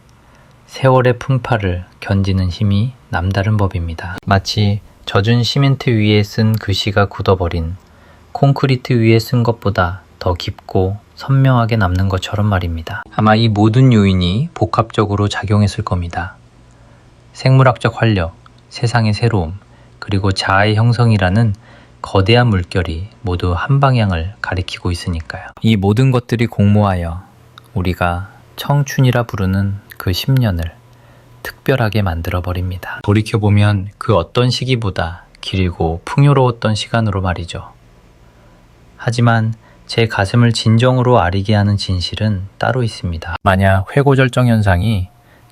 세월의 풍파를 견디는 힘이 남다른 법입니다. 마치 젖은 시멘트 위에 쓴 글씨가 굳어버린 콘크리트 위에 쓴 것보다 더 깊고 선명하게 남는 것처럼 말입니다. 아마 이 모든 요인이 복합적으로 작용했을 겁니다. 생물학적 활력, 세상의 새로움, 그리고 자아의 형성이라는 거대한 물결이 모두 한 방향을 가리키고 있으니까요. 이 모든 것들이 공모하여 우리가 청춘이라 부르는 그 10년을 특별하게 만들어버립니다. 돌이켜보면 그 어떤 시기보다 길고 풍요로웠던 시간으로 말이죠. 하지만 제 가슴을 진정으로 아리게 하는 진실은 따로 있습니다. 만약 회고절정 현상이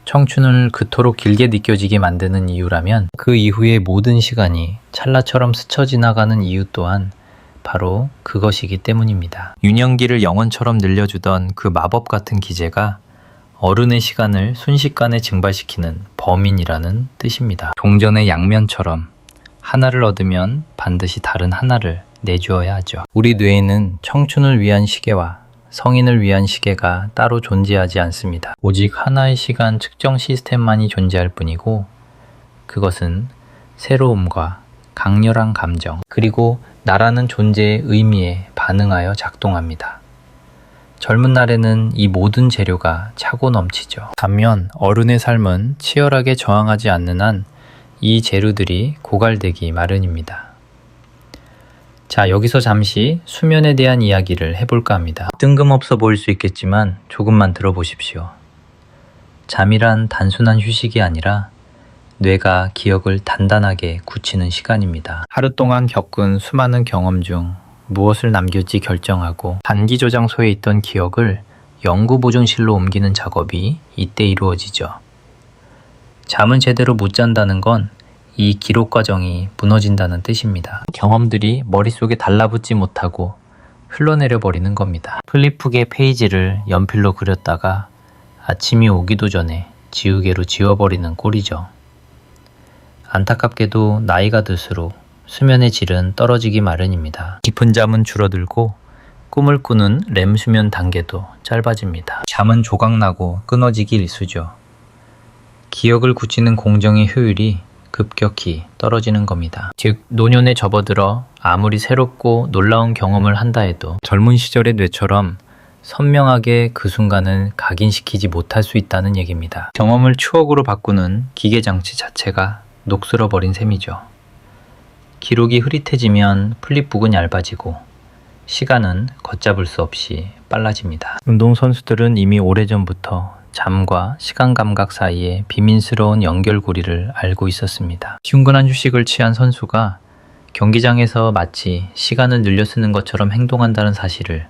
청춘을 그토록 길게 느껴지게 만드는 이유라면 그 이후의 모든 시간이 찰나처럼 스쳐 지나가는 이유 또한 바로 그것이기 때문입니다. 유년기를 영원처럼 늘려주던 그 마법 같은 기제가 어른의 시간을 순식간에 증발시키는 범인이라는 뜻입니다. 동전의 양면처럼 하나를 얻으면 반드시 다른 하나를 내주어야 하죠. 우리 뇌에는 청춘을 위한 시계와 성인을 위한 시계가 따로 존재하지 않습니다. 오직 하나의 시간 측정 시스템만이 존재할 뿐이고 그것은 새로움과 강렬한 감정 그리고 나라는 존재의 의미에 반응하여 작동합니다. 젊은 날에는 이 모든 재료가 차고 넘치죠. 반면 어른의 삶은 치열하게 저항하지 않는 한 이 재료들이 고갈되기 마련입니다. 자, 여기서 잠시 수면에 대한 이야기를 해볼까 합니다. 뜬금없어 보일 수 있겠지만 조금만 들어보십시오. 잠이란 단순한 휴식이 아니라 뇌가 기억을 단단하게 굳히는 시간입니다. 하루 동안 겪은 수많은 경험 중 무엇을 남길지 결정하고 단기 저장소에 있던 기억을 영구 보존실로 옮기는 작업이 이때 이루어지죠. 잠은 제대로 못 잔다는 건 이 기록 과정이 무너진다는 뜻입니다. 경험들이 머릿속에 달라붙지 못하고 흘러내려 버리는 겁니다. 플립북의 페이지를 연필로 그렸다가 아침이 오기도 전에 지우개로 지워버리는 꼴이죠. 안타깝게도 나이가 들수록 수면의 질은 떨어지기 마련입니다. 깊은 잠은 줄어들고 꿈을 꾸는 렘 수면 단계도 짧아집니다. 잠은 조각나고 끊어지기 일쑤죠. 기억을 굳히는 공정의 효율이 급격히 떨어지는 겁니다. 즉, 노년에 접어들어 아무리 새롭고 놀라운 경험을 한다 해도 젊은 시절의 뇌처럼 선명하게 그 순간을 각인시키지 못할 수 있다는 얘기입니다. 경험을 추억으로 바꾸는 기계장치 자체가 녹슬어버린 셈이죠. 기록이 흐릿해지면 플립북은 얇아지고 시간은 걷잡을 수 없이 빨라집니다. 운동선수들은 이미 오래전부터 잠과 시간 감각 사이에 비밀스러운 연결고리를 알고 있었습니다. 충분한 휴식을 취한 선수가 경기장에서 마치 시간을 늘려 쓰는 것처럼 행동한다는 사실을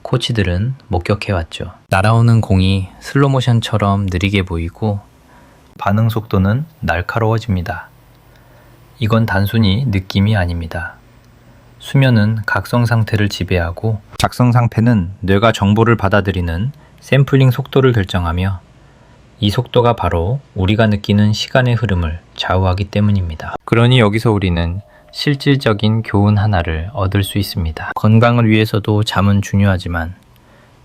코치들은 목격해왔죠. 날아오는 공이 슬로모션처럼 느리게 보이고 반응 속도는 날카로워집니다. 이건 단순히 느낌이 아닙니다. 수면은 각성 상태를 지배하고 작성 상태는 뇌가 정보를 받아들이는 샘플링 속도를 결정하며 이 속도가 바로 우리가 느끼는 시간의 흐름을 좌우하기 때문입니다. 그러니 여기서 우리는 실질적인 교훈 하나를 얻을 수 있습니다. 건강을 위해서도 잠은 중요하지만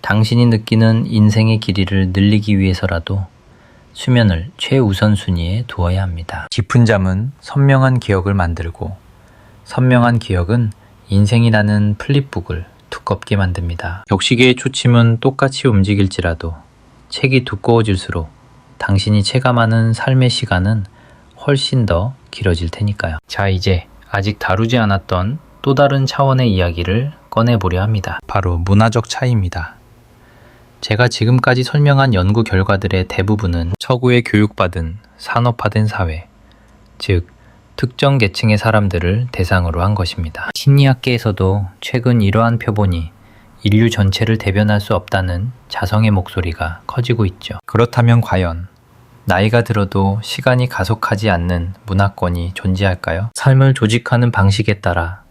당신이 느끼는 인생의 길이를 늘리기 위해서라도 수면을 최우선순위에 두어야 합니다. 깊은 잠은 선명한 기억을 만들고 선명한 기억은 인생이라는 플립북을 두껍게 만듭니다. 벽시계의 초침은 똑같이 움직일지라도 책이 두꺼워질수록 당신이 체감하는 삶의 시간은 훨씬 더 길어질 테니까요. 자, 이제 아직 다루지 않았던 또 다른 차원의 이야기를 꺼내보려 합니다. 바로 문화적 차이입니다. 제가 지금까지 설명한 연구 결과들의 대부분은 서구에 교육받은 산업화된 사회, 즉 특정 계층의 사람들을 대상으로 한 것입니다. 심리학계에서도 최근 이러한 표본이 인류 전체를 대변할 수 없다는 자성의 목소리가 커지고 있죠. 그렇다면 과연 나이가 들어도 시간이 가속하지 않는 문화권이 존재할까요? 삶을 조직하는 방식에 따라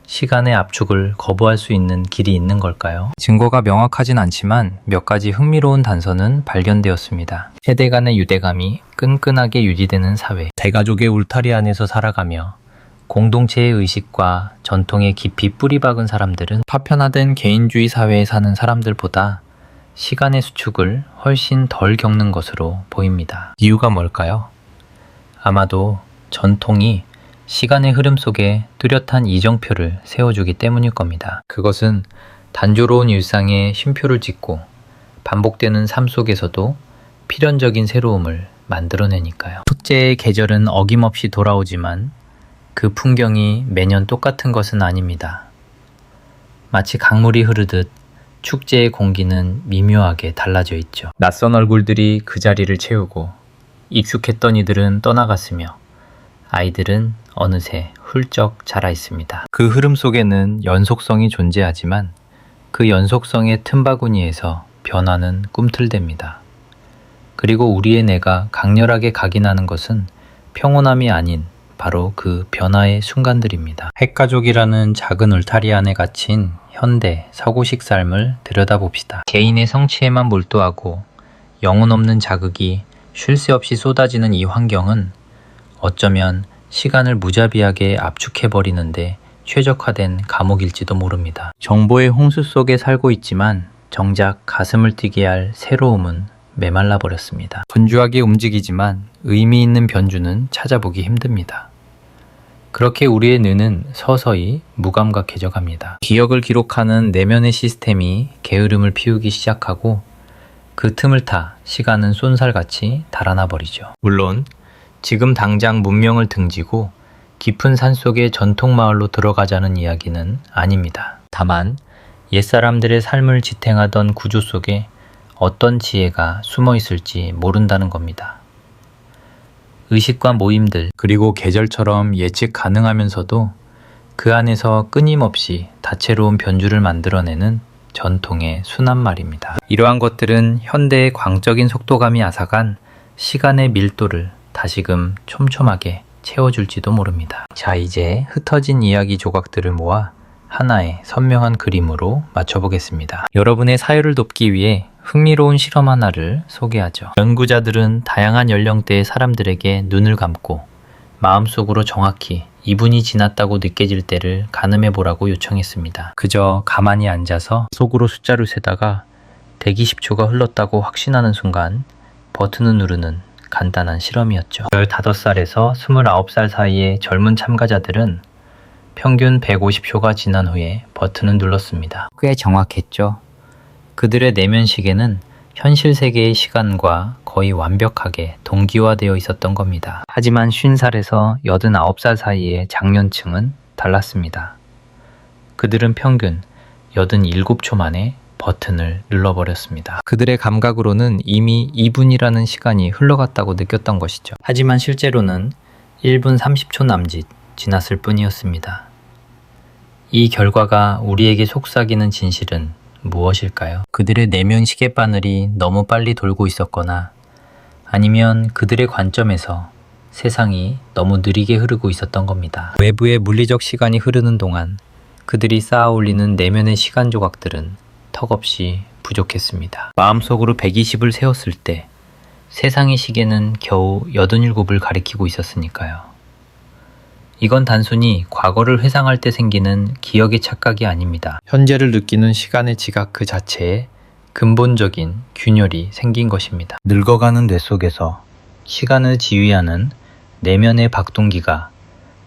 시간의 압축을 거부할 수 있는 길이 있는 걸까요? 증거가 명확하진 않지만 몇 가지 흥미로운 단서는 발견되었습니다. 세대 간의 유대감이 끈끈하게 유지되는 사회, 대가족의 울타리 안에서 살아가며 공동체의 의식과 전통에 깊이 뿌리박은 사람들은 파편화된 개인주의 사회에 사는 사람들보다 시간의 수축을 훨씬 덜 겪는 것으로 보입니다. 이유가 뭘까요? 아마도 전통이 시간의 흐름 속에 뚜렷한 이정표를 세워주기 때문일 겁니다. 그것은 단조로운 일상에 쉼표를 찍고 반복되는 삶 속에서도 필연적인 새로움을 만들어내니까요. 축제의 계절은 어김없이 돌아오지만 그 풍경이 매년 똑같은 것은 아닙니다. 마치 강물이 흐르듯 축제의 공기는 미묘하게 달라져 있죠. 낯선 얼굴들이 그 자리를 채우고 익숙했던 이들은 떠나갔으며 아이들은 어느새 훌쩍 자라 있습니다. 그 흐름 속에는 연속성이 존재하지만 그 연속성의 틈바구니에서 변화는 꿈틀댑니다. 그리고 우리의 뇌가 강렬하게 각인하는 것은 평온함이 아닌 바로 그 변화의 순간들입니다. 핵가족이라는 작은 울타리 안에 갇힌 현대 서구식 삶을 들여다봅시다. 개인의 성취에만 몰두하고 영혼 없는 자극이 쉴 새 없이 쏟아지는 이 환경은 어쩌면 시간을 무자비하게 압축해버리는데 최적화된 감옥일지도 모릅니다. 정보의 홍수 속에 살고 있지만 정작 가슴을 뛰게 할 새로움은 메말라 버렸습니다. 분주하게 움직이지만 의미 있는 변주는 찾아보기 힘듭니다. 그렇게 우리의 뇌는 서서히 무감각해져 갑니다. 기억을 기록하는 내면의 시스템이 게으름을 피우기 시작하고 그 틈을 타 시간은 쏜살같이 달아나 버리죠. 물론 지금 당장 문명을 등지고 깊은 산속의 전통마을로 들어가자는 이야기는 아닙니다. 다만 옛사람들의 삶을 지탱하던 구조 속에 어떤 지혜가 숨어 있을지 모른다는 겁니다. 의식과 모임들, 그리고 계절처럼 예측 가능하면서도 그 안에서 끊임없이 다채로운 변주를 만들어내는 전통의 순한 말입니다. 이러한 것들은 현대의 광적인 속도감이 앗아간 시간의 밀도를 다시금 촘촘하게 채워줄지도 모릅니다. 자, 이제 흩어진 이야기 조각들을 모아 하나의 선명한 그림으로 맞춰보겠습니다. 여러분의 사유를 돕기 위해 흥미로운 실험 하나를 소개하죠. 연구자들은 다양한 연령대의 사람들에게 눈을 감고 마음속으로 정확히 2분이 지났다고 느껴질 때를 가늠해보라고 요청했습니다. 그저 가만히 앉아서 속으로 숫자를 세다가 대기 10초가 흘렀다고 확신하는 순간 버튼을 누르는 간단한 실험이었죠. 15살에서 29살 사이의 젊은 참가자들은 평균 150초가 지난 후에 버튼을 눌렀습니다. 꽤 정확했죠. 그들의 내면 시계는 현실 세계의 시간과 거의 완벽하게 동기화되어 있었던 겁니다. 하지만 50살에서 89살 사이의 장년층은 달랐습니다. 그들은 평균 87초 만에 버튼을 눌러버렸습니다. 그들의 감각으로는 이미 2분이라는 시간이 흘러갔다고 느꼈던 것이죠. 하지만 실제로는 1분 30초 남짓 지났을 뿐이었습니다. 이 결과가 우리에게 속삭이는 진실은 무엇일까요? 그들의 내면 시계바늘이 너무 빨리 돌고 있었거나 아니면 그들의 관점에서 세상이 너무 느리게 흐르고 있었던 겁니다. 외부의 물리적 시간이 흐르는 동안 그들이 쌓아 올리는 내면의 시간 조각들은 턱없이 부족했습니다. 마음속으로 120을 세웠을 때 세상의 시계는 겨우 87을 가리키고 있었으니까요. 이건 단순히 과거를 회상할 때 생기는 기억의 착각이 아닙니다. 현재를 느끼는 시간의 지각 그 자체에 근본적인 균열이 생긴 것입니다. 늙어가는 뇌 속에서 시간을 지휘하는 내면의 박동기가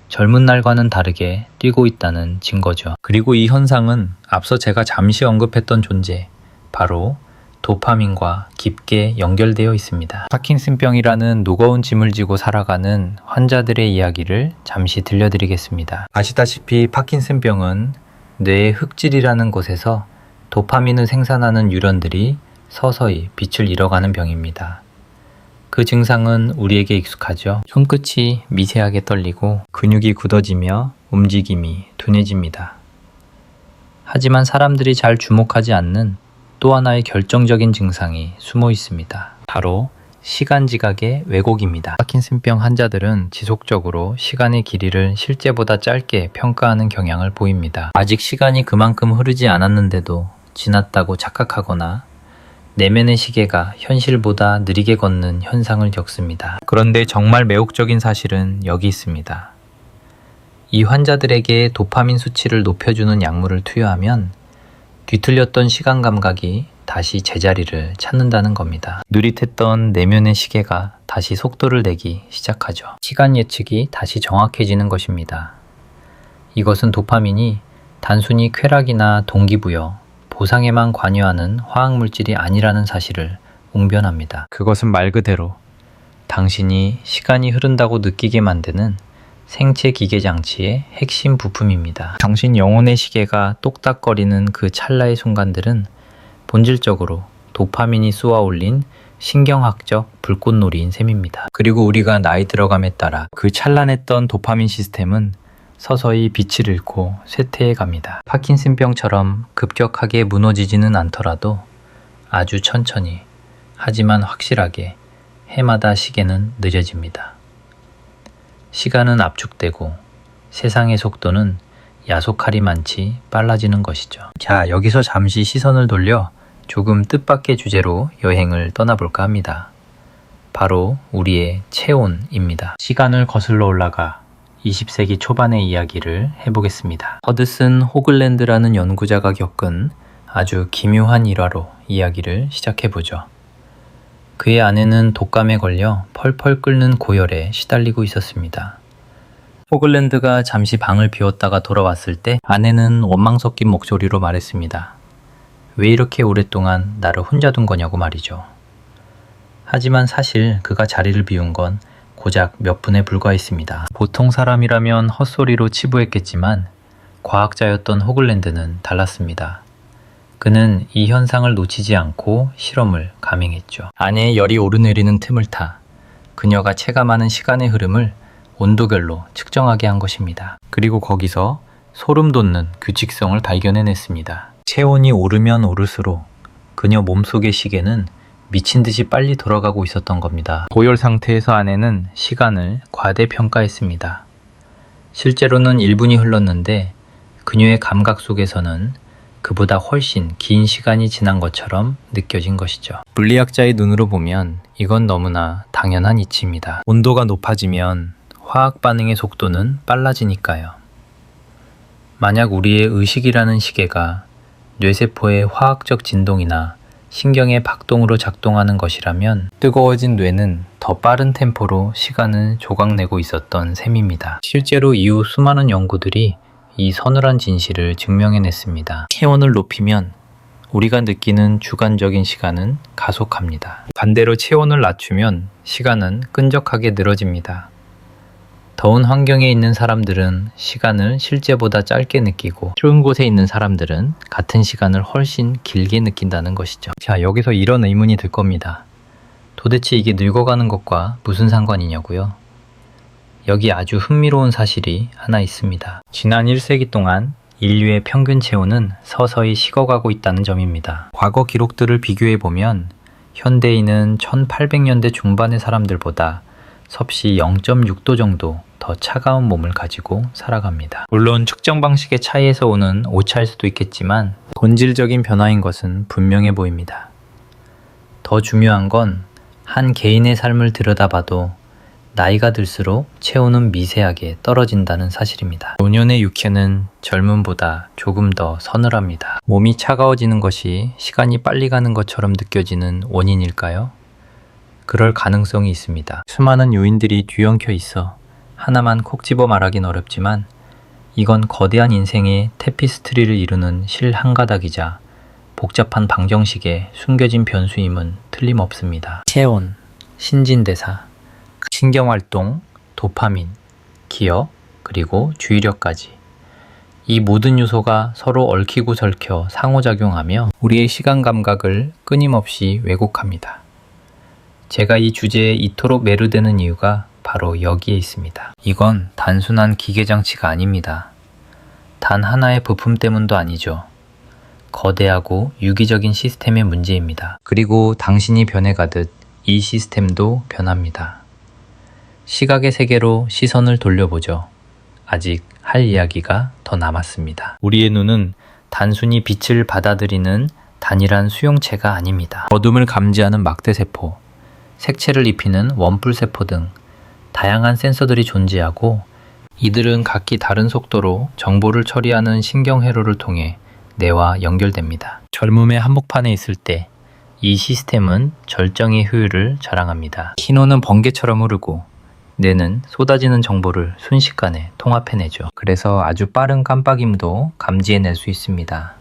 젊은 날과는 다르게 뛰고 있다는 증거죠. 그리고 이 현상은 앞서 제가 잠시 언급했던 존재, 바로 도파민과 깊게 연결되어 있습니다. 파킨슨병이라는 무거운 짐을 지고 살아가는 환자들의 이야기를 잠시 들려드리겠습니다. 아시다시피 파킨슨병은 뇌의 흑질이라는 곳에서 도파민을 생산하는 뉴런들이 서서히 빛을 잃어가는 병입니다. 그 증상은 우리에게 익숙하죠. 손끝이 미세하게 떨리고 근육이 굳어지며 움직임이 둔해집니다. 하지만 사람들이 잘 주목하지 않는 또 하나의 결정적인 증상이 숨어 있습니다. 바로 시간 지각의 왜곡입니다. 파킨슨병 환자들은 지속적으로 시간의 길이를 실제보다 짧게 평가하는 경향을 보입니다. 아직 시간이 그만큼 흐르지 않았는데도 지났다고 착각하거나 내면의 시계가 현실보다 느리게 걷는 현상을 겪습니다. 그런데 정말 매혹적인 사실은 여기 있습니다. 이 환자들에게 도파민 수치를 높여주는 약물을 투여하면 뒤틀렸던 시간 감각이 다시 제자리를 찾는다는 겁니다. 느릿했던 내면의 시계가 다시 속도를 내기 시작하죠. 시간 예측이 다시 정확해지는 것입니다. 이것은 도파민이 단순히 쾌락이나 동기부여, 보상에만 관여하는 화학물질이 아니라는 사실을 웅변합니다. 그것은 말 그대로 당신이 시간이 흐른다고 느끼게 만드는 생체 기계 장치의 핵심 부품입니다. 당신 영혼의 시계가 똑딱거리는 그 찰나의 순간들은 본질적으로 도파민이 쏘아올린 신경학적 불꽃놀이인 셈입니다. 그리고 우리가 나이 들어감에 따라 그 찬란했던 도파민 시스템은 서서히 빛을 잃고 쇠퇴해 갑니다. 파킨슨병처럼 급격하게 무너지지는 않더라도 아주 천천히 하지만 확실하게 해마다 시계는 느려집니다. 시간은 압축되고 세상의 속도는 야속하리만치 빨라지는 것이죠. 자, 여기서 잠시 시선을 돌려 조금 뜻밖의 주제로 여행을 떠나볼까 합니다. 바로 우리의 체온입니다. 시간을 거슬러 올라가 20세기 초반의 이야기를 해보겠습니다. 허드슨 호글랜드라는 연구자가 겪은 아주 기묘한 일화로 이야기를 시작해보죠. 그의 아내는 독감에 걸려 펄펄 끓는 고열에 시달리고 있었습니다. 호글랜드가 잠시 방을 비웠다가 돌아왔을 때 아내는 원망 섞인 목소리로 말했습니다. 왜 이렇게 오랫동안 나를 혼자 둔 거냐고 말이죠. 하지만 사실 그가 자리를 비운 건 고작 몇 분에 불과했습니다. 보통 사람이라면 헛소리로 치부했겠지만 과학자였던 호글랜드는 달랐습니다. 그는 이 현상을 놓치지 않고 실험을 감행했죠. 아내의 열이 오르내리는 틈을 타 그녀가 체감하는 시간의 흐름을 온도별로 측정하게 한 것입니다. 그리고 거기서 소름 돋는 규칙성을 발견해냈습니다. 체온이 오르면 오를수록 그녀 몸속의 시계는 미친 듯이 빨리 돌아가고 있었던 겁니다. 고열 상태에서 아내는 시간을 과대평가했습니다. 실제로는 1분이 흘렀는데 그녀의 감각 속에서는 그보다 훨씬 긴 시간이 지난 것처럼 느껴진 것이죠. 물리학자의 눈으로 보면 이건 너무나 당연한 이치입니다. 온도가 높아지면 화학 반응의 속도는 빨라지니까요. 만약 우리의 의식이라는 시계가 뇌세포의 화학적 진동이나 신경의 박동으로 작동하는 것이라면 뜨거워진 뇌는 더 빠른 템포로 시간을 조각내고 있었던 셈입니다. 실제로 이후 수많은 연구들이 이 서늘한 진실을 증명해냈습니다. 체온을 높이면 우리가 느끼는 주관적인 시간은 가속합니다. 반대로 체온을 낮추면 시간은 끈적하게 늘어집니다. 더운 환경에 있는 사람들은 시간을 실제보다 짧게 느끼고 추운 곳에 있는 사람들은 같은 시간을 훨씬 길게 느낀다는 것이죠. 자, 여기서 이런 의문이 들 겁니다. 도대체 이게 늙어가는 것과 무슨 상관이냐고요? 여기 아주 흥미로운 사실이 하나 있습니다. 지난 1세기 동안 인류의 평균 체온은 서서히 식어가고 있다는 점입니다. 과거 기록들을 비교해보면 현대인은 1800년대 중반의 사람들보다 섭씨 0.6도 정도 더 차가운 몸을 가지고 살아갑니다. 물론 측정 방식의 차이에서 오는 오차일 수도 있겠지만 본질적인 변화인 것은 분명해 보입니다. 더 중요한 건 한 개인의 삶을 들여다봐도 나이가 들수록 체온은 미세하게 떨어진다는 사실입니다. 노년의 육체는 젊음보다 조금 더 서늘합니다. 몸이 차가워지는 것이 시간이 빨리 가는 것처럼 느껴지는 원인일까요? 그럴 가능성이 있습니다. 수많은 요인들이 뒤엉켜 있어 하나만 콕 집어 말하긴 어렵지만 이건 거대한 인생의 테피스트리를 이루는 실 한 가닥이자 복잡한 방정식에 숨겨진 변수임은 틀림없습니다. 체온, 신진대사, 신경활동, 도파민, 기억, 그리고 주의력까지 이 모든 요소가 서로 얽히고 설켜 상호작용하며 우리의 시간 감각을 끊임없이 왜곡합니다. 제가 이 주제에 이토록 매료되는 이유가 바로 여기에 있습니다. 이건 단순한 기계장치가 아닙니다. 단 하나의 부품 때문도 아니죠. 거대하고 유기적인 시스템의 문제입니다. 그리고 당신이 변해가듯 이 시스템도 변합니다. 시각의 세계로 시선을 돌려보죠. 아직 할 이야기가 더 남았습니다. 우리의 눈은 단순히 빛을 받아들이는 단일한 수용체가 아닙니다. 어둠을 감지하는 막대세포, 색채를 입히는 원뿔세포 등 다양한 센서들이 존재하고, 이들은 각기 다른 속도로 정보를 처리하는 신경회로를 통해 뇌와 연결됩니다. 젊음의 한복판에 있을 때 이 시스템은 절정의 효율을 자랑합니다. 신호는 번개처럼 흐르고 뇌는 쏟아지는 정보를 순식간에 통합해내죠. 그래서 아주 빠른 깜빡임도 감지해낼 수 있습니다.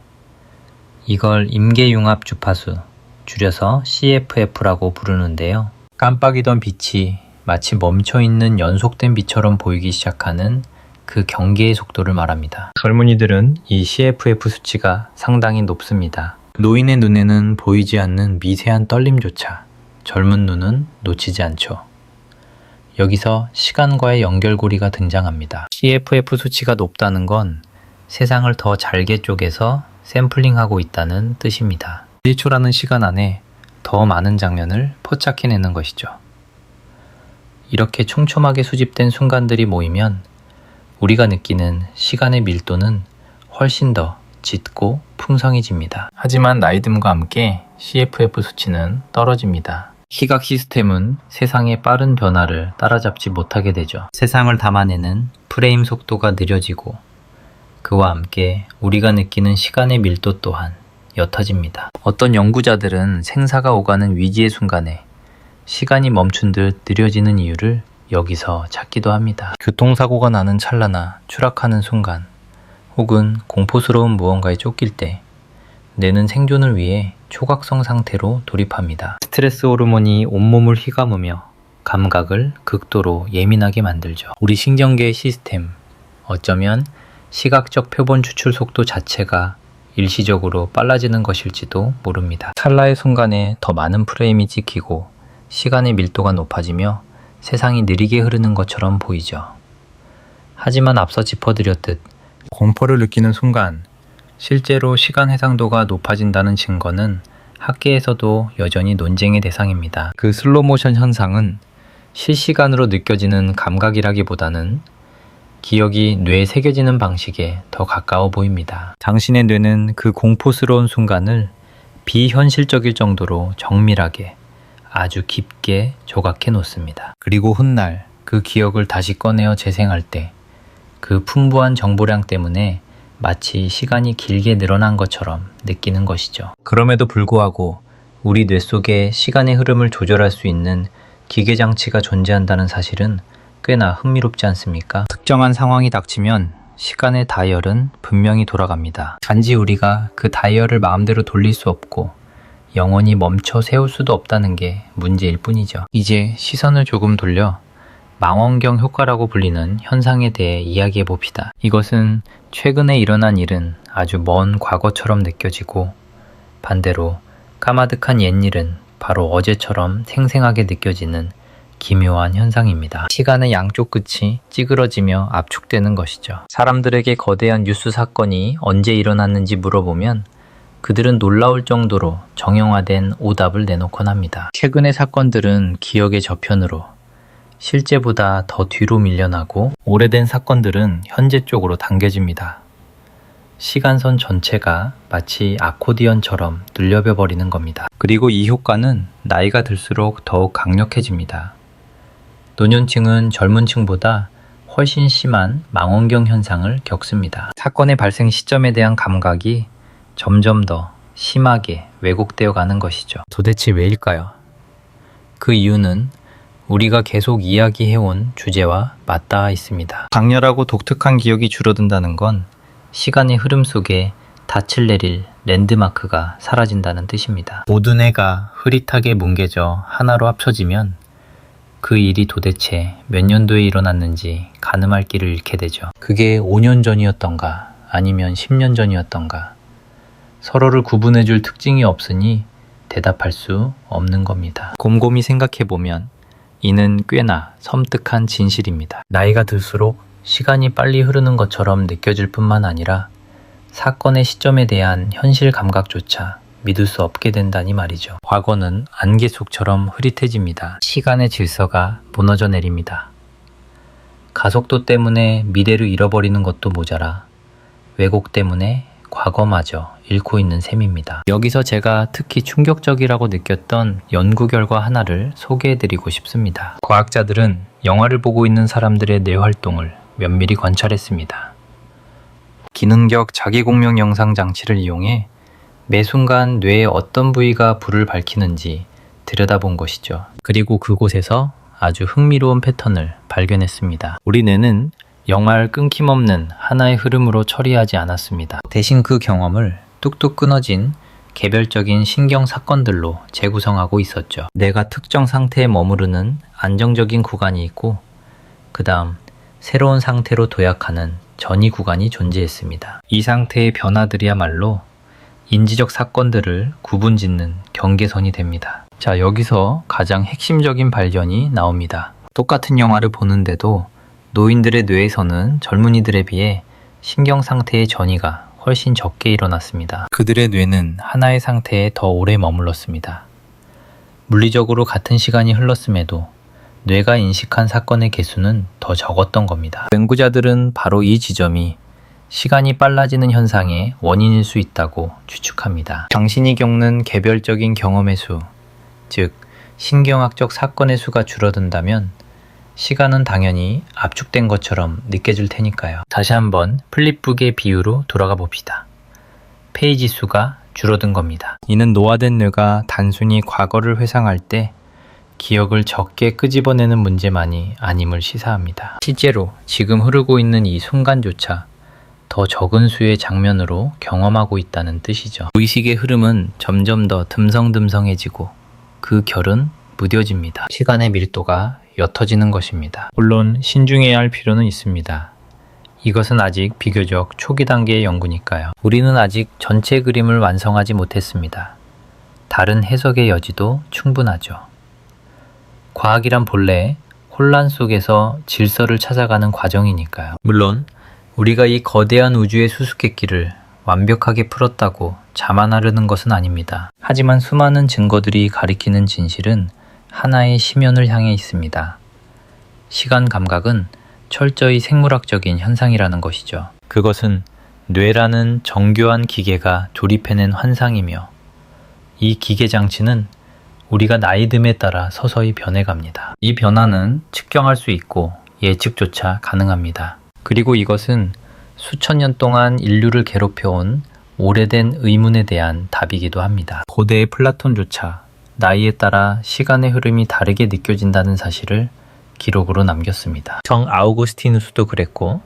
이걸 임계융합 주파수, 줄여서 CFF라고 부르는데요. 깜빡이던 빛이 마치 멈춰있는 연속된 빛처럼 보이기 시작하는 그 경계의 속도를 말합니다. 젊은이들은 이 CFF 수치가 상당히 높습니다. 노인의 눈에는 보이지 않는 미세한 떨림조차 젊은 눈은 놓치지 않죠. 여기서 시간과의 연결고리가 등장합니다. CFF 수치가 높다는 건 세상을 더 잘게 쪼개서 샘플링하고 있다는 뜻입니다. 1초라는 시간 안에 더 많은 장면을 포착해내는 것이죠. 이렇게 촘촘하게 수집된 순간들이 모이면 우리가 느끼는 시간의 밀도는 훨씬 더 짙고 풍성해집니다. 하지만 나이듦과 함께 CFF 수치는 떨어집니다. 시각 시스템은 세상의 빠른 변화를 따라잡지 못하게 되죠. 세상을 담아내는 프레임 속도가 느려지고, 그와 함께 우리가 느끼는 시간의 밀도 또한 옅어집니다. 어떤 연구자들은 생사가 오가는 위기의 순간에 시간이 멈춘 듯 느려지는 이유를 여기서 찾기도 합니다. 교통사고가 나는 찰나나 추락하는 순간, 혹은 공포스러운 무언가에 쫓길 때 뇌는 생존을 위해 초각성 상태로 돌입합니다. 스트레스 호르몬이 온몸을 휘감으며 감각을 극도로 예민하게 만들죠. 우리 신경계의 시스템, 어쩌면 시각적 표본 추출 속도 자체가 일시적으로 빨라지는 것일지도 모릅니다. 찰나의 순간에 더 많은 프레임이 찍히고 시간의 밀도가 높아지며 세상이 느리게 흐르는 것처럼 보이죠. 하지만 앞서 짚어드렸듯 공포를 느끼는 순간 실제로 시간 해상도가 높아진다는 증거는 학계에서도 여전히 논쟁의 대상입니다. 그 슬로모션 현상은 실시간으로 느껴지는 감각이라기보다는 기억이 뇌에 새겨지는 방식에 더 가까워 보입니다. 당신의 뇌는 그 공포스러운 순간을 비현실적일 정도로 정밀하게, 아주 깊게 조각해 놓습니다. 그리고 훗날 그 기억을 다시 꺼내어 재생할 때 그 풍부한 정보량 때문에 마치 시간이 길게 늘어난 것처럼 느끼는 것이죠. 그럼에도 불구하고 우리 뇌 속에 시간의 흐름을 조절할 수 있는 기계 장치가 존재한다는 사실은 꽤나 흥미롭지 않습니까? 특정한 상황이 닥치면 시간의 다이얼은 분명히 돌아갑니다. 단지 우리가 그 다이얼을 마음대로 돌릴 수 없고 영원히 멈춰 세울 수도 없다는 게 문제일 뿐이죠. 이제 시선을 조금 돌려 망원경 효과라고 불리는 현상에 대해 이야기해 봅시다. 이것은 최근에 일어난 일은 아주 먼 과거처럼 느껴지고, 반대로 까마득한 옛일은 바로 어제처럼 생생하게 느껴지는 기묘한 현상입니다. 시간의 양쪽 끝이 찌그러지며 압축되는 것이죠. 사람들에게 거대한 뉴스 사건이 언제 일어났는지 물어보면 그들은 놀라울 정도로 정형화된 오답을 내놓곤 합니다. 최근의 사건들은 기억의 저편으로, 실제보다 더 뒤로 밀려나고, 오래된 사건들은 현재 쪽으로 당겨집니다. 시간선 전체가 마치 아코디언처럼 눌려벼 버리는 겁니다. 그리고 이 효과는 나이가 들수록 더욱 강력해집니다. 노년층은 젊은 층보다 훨씬 심한 망원경 현상을 겪습니다. 사건의 발생 시점에 대한 감각이 점점 더 심하게 왜곡되어 가는 것이죠. 도대체 왜일까요? 그 이유는 우리가 계속 이야기해온 주제와 맞닿아 있습니다. 강렬하고 독특한 기억이 줄어든다는 건 시간의 흐름 속에 닻을 내릴 랜드마크가 사라진다는 뜻입니다. 모든 해가 흐릿하게 뭉개져 하나로 합쳐지면 그 일이 도대체 몇 년도에 일어났는지 가늠할 길을 잃게 되죠. 그게 5년 전이었던가 아니면 10년 전이었던가, 서로를 구분해줄 특징이 없으니 대답할 수 없는 겁니다. 곰곰이 생각해보면 이는 꽤나 섬뜩한 진실입니다. 나이가 들수록 시간이 빨리 흐르는 것처럼 느껴질 뿐만 아니라 사건의 시점에 대한 현실 감각조차 믿을 수 없게 된다니 말이죠. 과거는 안개 속처럼 흐릿해집니다. 시간의 질서가 무너져 내립니다. 가속도 때문에 미래를 잃어버리는 것도 모자라 왜곡 때문에 과거마저 잃고 있는 셈입니다. 여기서 제가 특히 충격적이라고 느꼈던 연구 결과 하나를 소개해드리고 싶습니다. 과학자들은 영화를 보고 있는 사람들의 뇌 활동을 면밀히 관찰했습니다. 기능적 자기공명 영상 장치를 이용해 매 순간 뇌의 어떤 부위가 불을 밝히는지 들여다본 것이죠. 그리고 그곳에서 아주 흥미로운 패턴을 발견했습니다. 우리 뇌는 영화를 끊김없는 하나의 흐름으로 처리하지 않았습니다. 대신 그 경험을 뚝뚝 끊어진 개별적인 신경 사건들로 재구성하고 있었죠. 뇌가 특정 상태에 머무르는 안정적인 구간이 있고 그 다음 새로운 상태로 도약하는 전이 구간이 존재했습니다. 이 상태의 변화들이야말로 인지적 사건들을 구분짓는 경계선이 됩니다. 자, 여기서 가장 핵심적인 발견이 나옵니다. 똑같은 영화를 보는데도 노인들의 뇌에서는 젊은이들에 비해 신경 상태의 전이가 훨씬 적게 일어났습니다. 그들의 뇌는 하나의 상태에 더 오래 머물렀습니다. 물리적으로 같은 시간이 흘렀음에도 뇌가 인식한 사건의 개수는 더 적었던 겁니다. 연구자들은 바로 이 지점이 시간이 빨라지는 현상의 원인일 수 있다고 추측합니다. 당신이 겪는 개별적인 경험의 수, 즉 신경학적 사건의 수가 줄어든다면 시간은 당연히 압축된 것처럼 느껴질 테니까요. 다시 한번 플립북의 비유로 돌아가 봅시다. 페이지 수가 줄어든 겁니다. 이는 노화된 뇌가 단순히 과거를 회상할 때 기억을 적게 끄집어내는 문제만이 아님을 시사합니다. 실제로 지금 흐르고 있는 이 순간조차 더 적은 수의 장면으로 경험하고 있다는 뜻이죠. 의식의 흐름은 점점 더 듬성듬성해지고 그 결은 무뎌집니다. 시간의 밀도가 옅어지는 것입니다. 물론 신중해야 할 필요는 있습니다. 이것은 아직 비교적 초기 단계의 연구니까요. 우리는 아직 전체 그림을 완성하지 못했습니다. 다른 해석의 여지도 충분하죠. 과학이란 본래 혼란 속에서 질서를 찾아가는 과정이니까요. 물론 우리가 이 거대한 우주의 수수께끼를 완벽하게 풀었다고 자만하려는 것은 아닙니다. 하지만 수많은 증거들이 가리키는 진실은 하나의 심연을 향해 있습니다. 시간 감각은 철저히 생물학적인 현상이라는 것이죠. 그것은 뇌라는 정교한 기계가 조립해낸 환상이며 이 기계 장치는 우리가 나이듦에 따라 서서히 변해갑니다. 이 변화는 측정할 수 있고 예측조차 가능합니다. 그리고 이것은 수천 년 동안 인류를 괴롭혀온 오래된 의문에 대한 답이기도 합니다. 고대의 플라톤조차 나이에 따라 시간의 흐름이 다르게 느껴진다는 사실을 기록으로 남겼습니다. 성 아우구스티누스도 그랬고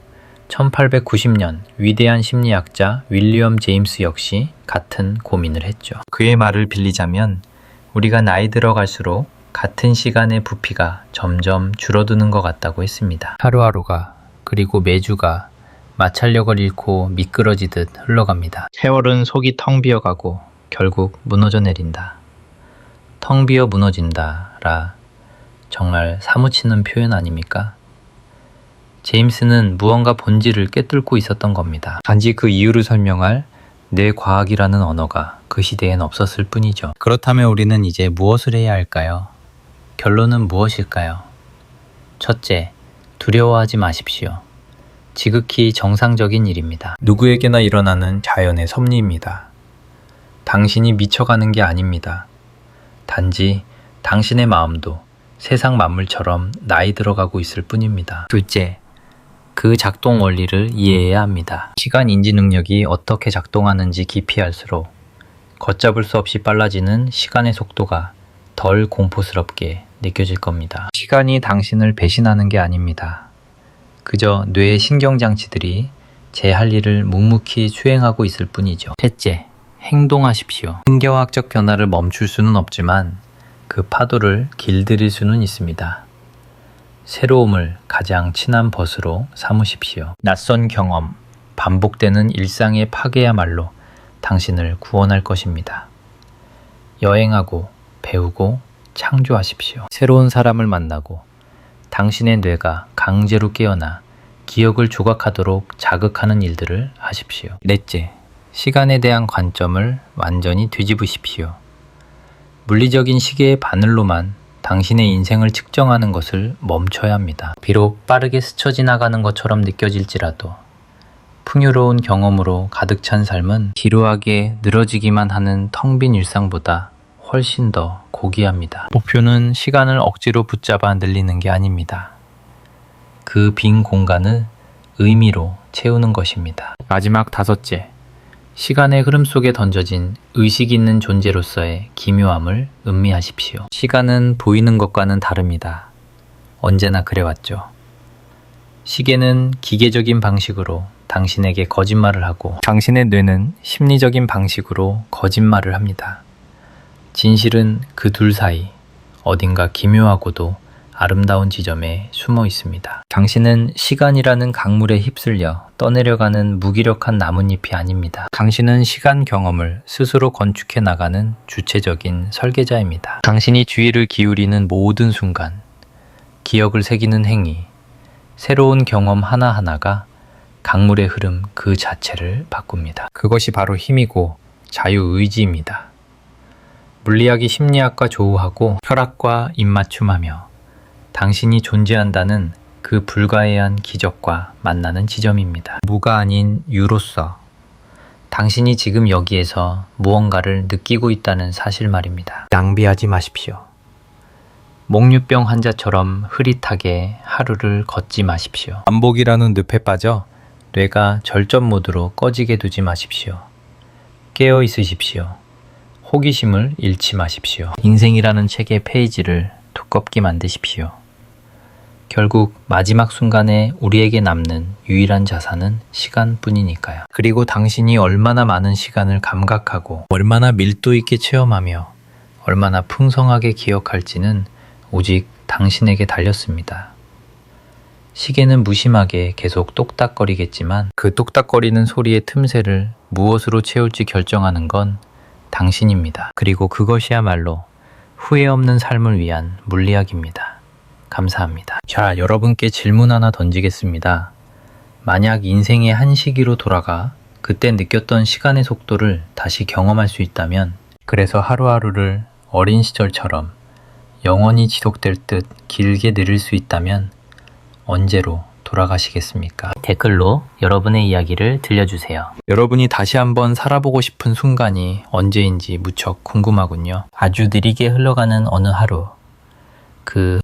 1890년 위대한 심리학자 윌리엄 제임스 역시 같은 고민을 했죠. 그의 말을 빌리자면 우리가 나이 들어갈수록 같은 시간의 부피가 점점 줄어드는 것 같다고 했습니다. 하루하루가 그리고 매주가 마찰력을 잃고 미끄러지듯 흘러갑니다. 세월은 속이 텅 비어가고 결국 무너져 내린다. 텅 비어 무너진다라 정말 사무치는 표현 아닙니까? 제임스는 무언가 본질을 꿰뚫고 있었던 겁니다. 단지 그 이유를 설명할 뇌과학이라는 언어가 그 시대엔 없었을 뿐이죠. 그렇다면 우리는 이제 무엇을 해야 할까요? 결론은 무엇일까요? 첫째, 두려워하지 마십시오. 지극히 정상적인 일입니다. 누구에게나 일어나는 자연의 섭리입니다. 당신이 미쳐가는 게 아닙니다. 단지 당신의 마음도 세상 만물처럼 나이 들어가고 있을 뿐입니다. 둘째, 그 작동 원리를 이해해야 합니다. 시간 인지 능력이 어떻게 작동하는지 깊이 알수록 걷잡을 수 없이 빨라지는 시간의 속도가 덜 공포스럽게 느껴질 겁니다. 시간이 당신을 배신하는 게 아닙니다. 그저 뇌의 신경장치들이 제 할 일을 묵묵히 수행하고 있을 뿐이죠. 셋째, 행동하십시오. 신경학적 변화를 멈출 수는 없지만 그 파도를 길들일 수는 있습니다. 새로움을 가장 친한 벗으로 삼으십시오. 낯선 경험, 반복되는 일상의 파괴야말로 당신을 구원할 것입니다. 여행하고 배우고 창조하십시오. 새로운 사람을 만나고 당신의 뇌가 강제로 깨어나 기억을 조각하도록 자극하는 일들을 하십시오. 넷째, 시간에 대한 관점을 완전히 뒤집으십시오. 물리적인 시계의 바늘로만 당신의 인생을 측정하는 것을 멈춰야 합니다. 비록 빠르게 스쳐 지나가는 것처럼 느껴질지라도 풍요로운 경험으로 가득 찬 삶은 지루하게 늘어지기만 하는 텅 빈 일상보다 훨씬 더 고귀합니다. 목표는 시간을 억지로 붙잡아 늘리는 게 아닙니다. 그 빈 공간을 의미로 채우는 것입니다. 마지막 다섯째, 시간의 흐름 속에 던져진 의식 있는 존재로서의 기묘함을 음미하십시오. 시간은 보이는 것과는 다릅니다. 언제나 그래왔죠. 시계는 기계적인 방식으로 당신에게 거짓말을 하고 당신의 뇌는 심리적인 방식으로 거짓말을 합니다. 진실은 그 둘 사이 어딘가 기묘하고도 아름다운 지점에 숨어 있습니다. 당신은 시간이라는 강물에 휩쓸려 떠내려가는 무기력한 나뭇잎이 아닙니다. 당신은 시간 경험을 스스로 건축해 나가는 주체적인 설계자입니다. 당신이 주의를 기울이는 모든 순간, 기억을 새기는 행위, 새로운 경험 하나하나가 강물의 흐름 그 자체를 바꿉니다. 그것이 바로 힘이고 자유의지입니다. 물리학이 심리학과 조우하고 혈압과 입맞춤하며 당신이 존재한다는 그 불가해한 기적과 만나는 지점입니다. 무가 아닌 유로서 당신이 지금 여기에서 무언가를 느끼고 있다는 사실 말입니다. 낭비하지 마십시오. 목류병 환자처럼 흐릿하게 하루를 걷지 마십시오. 반복이라는 늪에 빠져 뇌가 절전 모드로 꺼지게 두지 마십시오. 깨어 있으십시오. 호기심을 잃지 마십시오. 인생이라는 책의 페이지를 두껍게 만드십시오. 결국 마지막 순간에 우리에게 남는 유일한 자산은 시간뿐이니까요. 그리고 당신이 얼마나 많은 시간을 감각하고 얼마나 밀도 있게 체험하며 얼마나 풍성하게 기억할지는 오직 당신에게 달렸습니다. 시계는 무심하게 계속 똑딱거리겠지만 그 똑딱거리는 소리의 틈새를 무엇으로 채울지 결정하는 건 당신입니다. 그리고 그것이야말로 후회 없는 삶을 위한 물리학입니다. 감사합니다. 자, 여러분께 질문 하나 던지겠습니다. 만약 인생의 한 시기로 돌아가 그때 느꼈던 시간의 속도를 다시 경험할 수 있다면, 그래서 하루하루를 어린 시절처럼 영원히 지속될 듯 길게 누릴 수 있다면 언제로 돌아가시겠습니까? 댓글로 여러분의 이야기를 들려주세요. 여러분이 다시 한번 살아보고 싶은 순간이 언제인지 무척 궁금하군요. 아주 느리게 흘러가는 어느 하루, 그